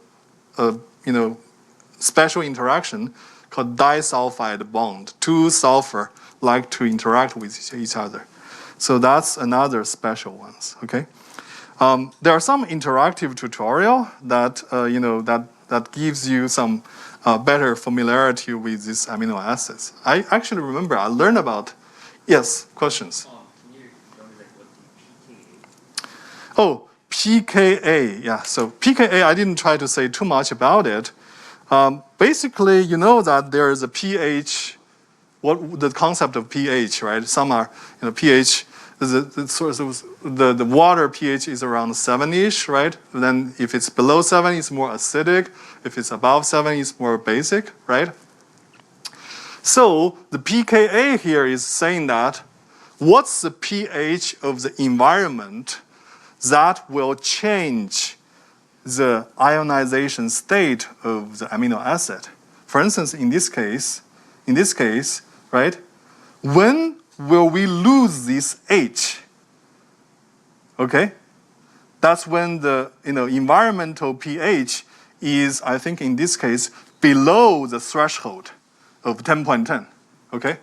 special interaction called disulfide bond. Two sulfur like to interact with each other. So that's another special ones, okay? There are some interactive tutorial that, that gives you some better familiarity with these amino acids. I actually remember I learned about, yes, questions? Can you tell me like what the PKA? Oh, pKa, yeah. So pKa, I didn't try to say too much about it. Basically, you know that there is a pH, the concept of pH, right? Some are, pH, the water pH is around 7-ish, right? Then if it's below 7, it's more acidic. If it's above 7, it's more basic, right? So the pKa here is saying that what's the pH of the environment that will change the ionization state of the amino acid. For instance, in this case, right, when will we lose this H? Okay, that's when the environmental pH is, I think in this case, below the threshold of 10.10. Okay,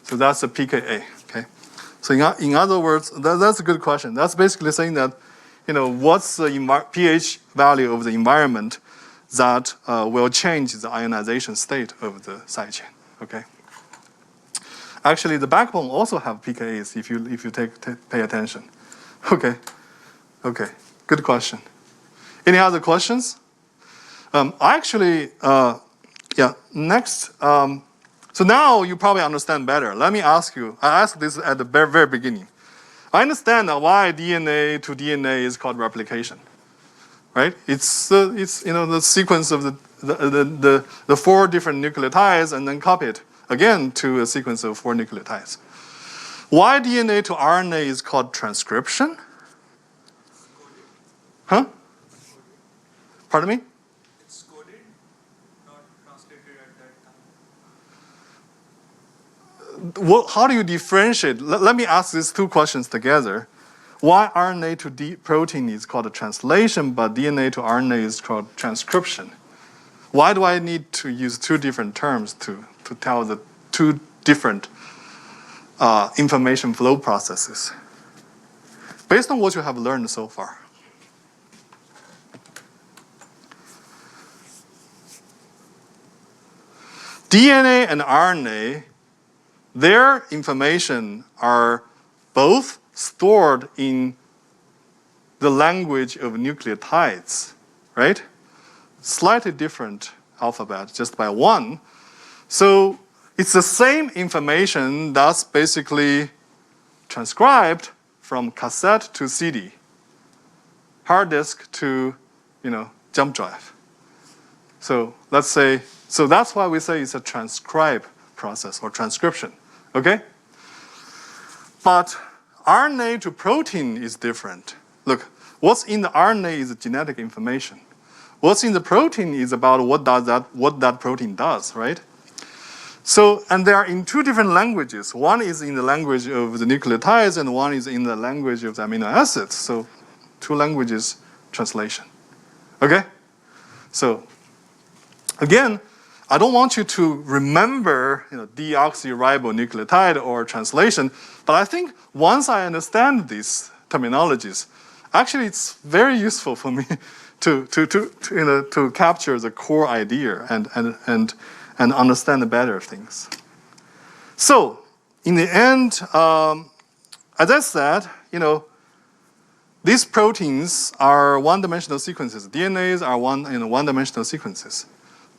so that's the pKa. Okay, so in other words, that's a good question. That's basically saying that, what's the pH value of the environment that will change the ionization state of the side chain. Okay. Actually, the backbone also have pKa's if you pay attention. Okay. Okay. Good question. Any other questions? Next. So now you probably understand better. Let me ask you. I asked this at the very, very beginning. I understand why DNA to DNA is called replication, right? It's the sequence of the 4 different nucleotides and then copy it again to a sequence of 4 nucleotides. Why DNA to RNA is called transcription? Huh? Pardon me? It's coded, not translated at that time. How do you differentiate? Let me ask these 2 questions together. Why RNA to protein is called a translation, but DNA to RNA is called transcription? Why do I need to use 2 different terms to tell the 2 different information flow processes? Based on what you have learned so far. DNA and RNA, their information are both stored in the language of nucleotides, right? Slightly different alphabet, just by 1. So it's the same information that's basically transcribed from cassette to CD, hard disk to, jump drive. So let's say, so that's why we say it's a transcribe process or transcription, okay? But RNA to protein is different. Look, what's in the RNA is the genetic information. What's in the protein is about what that protein does, right? So, and they are in 2 different languages. One is in the language of the nucleotides and one is in the language of the amino acids. So 2 languages translation, okay? So Again, I don't want you to remember deoxyribonucleotide or translation, but I think once I understand these terminologies, actually it's very useful for me to capture the core idea and understand better things. So in the end, as I said, these proteins are one-dimensional sequences. DNAs are one-dimensional sequences,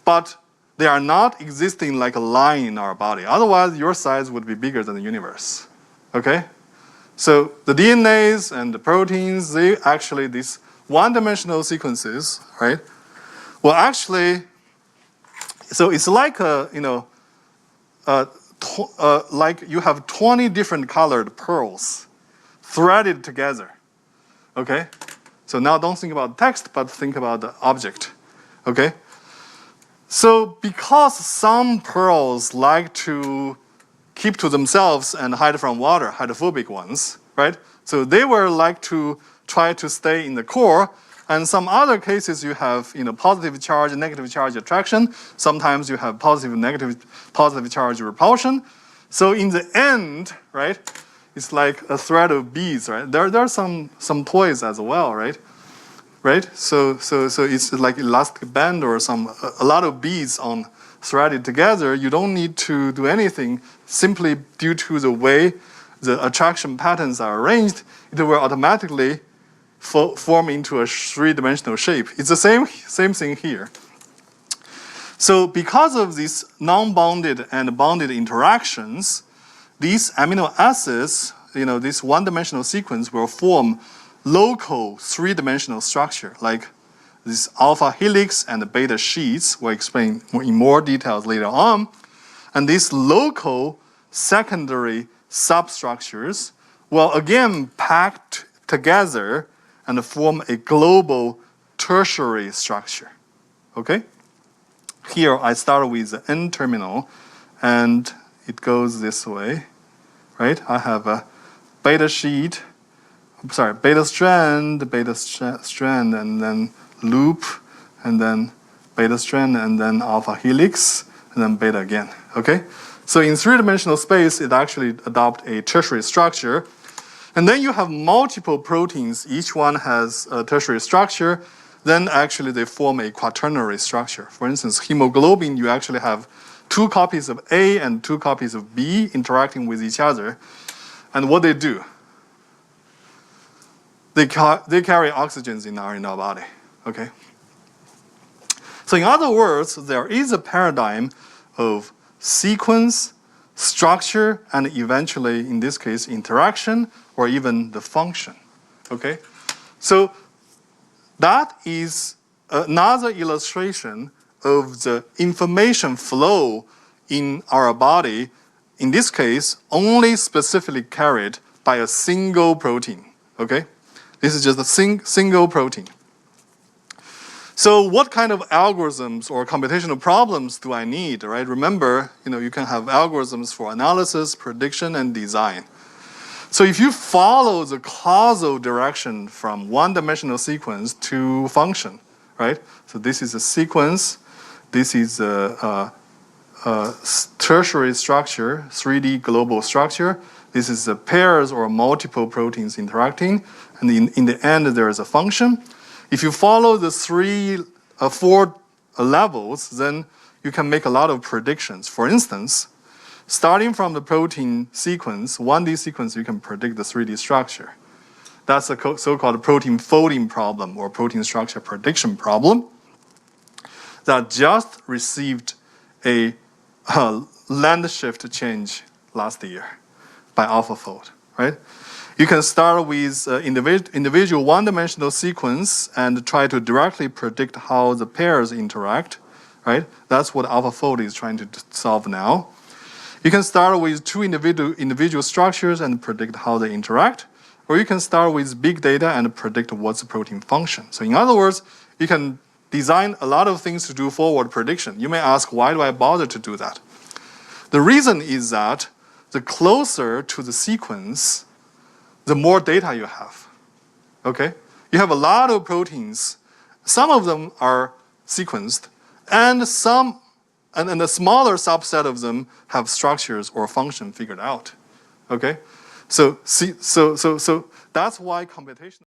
but they are not existing like a line in our body. Otherwise, your size would be bigger than the universe. Okay? So the DNAs and the proteins, they actually, these one-dimensional sequences, right? Well, actually, so it's like like you have 20 different colored pearls threaded together. Okay? So now don't think about text, but think about the object. Okay? So because some pearls like to keep to themselves and hide from water, hydrophobic ones, right? So they were like to try to stay in the core. And some other cases you have positive charge, negative charge attraction. Sometimes you have positive charge repulsion. So in the end, right, it's like a thread of beads, right? There are some toys as well, right? Right? So it's like elastic band or a lot of beads on threaded together. You don't need to do anything. Simply due to the way the attraction patterns are arranged, it will automatically form into a three-dimensional shape. It's the same thing here. So because of these non-bonded and bonded interactions, these amino acids, this one-dimensional sequence will form local three-dimensional structure, like this alpha helix and the beta sheets. We'll explain in more details later on. And these local secondary substructures will again packed together and form a global tertiary structure. Okay? Here I start with the N-terminal, and it goes this way, right? I have a beta strand, and then loop, and then beta strand, and then alpha helix, and then beta again, okay? So in three-dimensional space, it actually adopts a tertiary structure. And then you have multiple proteins. Each one has a tertiary structure. Then actually they form a quaternary structure. For instance, hemoglobin, you actually have 2 copies of A and 2 copies of B interacting with each other. And what they do, they carry oxygens in our body, okay? So in other words, there is a paradigm of sequence, structure, and eventually, in this case, interaction, or even the function, okay? So that is another illustration of the information flow in our body, in this case, only specifically carried by a single protein, okay? This is just a single protein. So what kind of algorithms or computational problems do I need, right? Remember, you can have algorithms for analysis, prediction, and design. So if you follow the causal direction from one-dimensional sequence to function, right? So this is a sequence. This is a tertiary structure, 3D global structure. This is the pairs or multiple proteins interacting. And in the end, there is a function. If you follow the 4 levels, then you can make a lot of predictions. For instance, starting from the protein sequence, 1D sequence, you can predict the 3D structure. That's a so-called protein folding problem or protein structure prediction problem that just received a land shift change last year by AlphaFold, right? You can start with individual one-dimensional sequence and try to directly predict how the pairs interact, right? That's what AlphaFold is trying to solve now. You can start with 2 individual structures and predict how they interact, or you can start with big data and predict what's the protein function. So in other words, you can design a lot of things to do forward prediction. You may ask, why do I bother to do that? The reason is that the closer to the sequence, the more data you have, okay? You have a lot of proteins. Some of them are sequenced, and a smaller subset of them have structures or function figured out. Okay, so that's why computational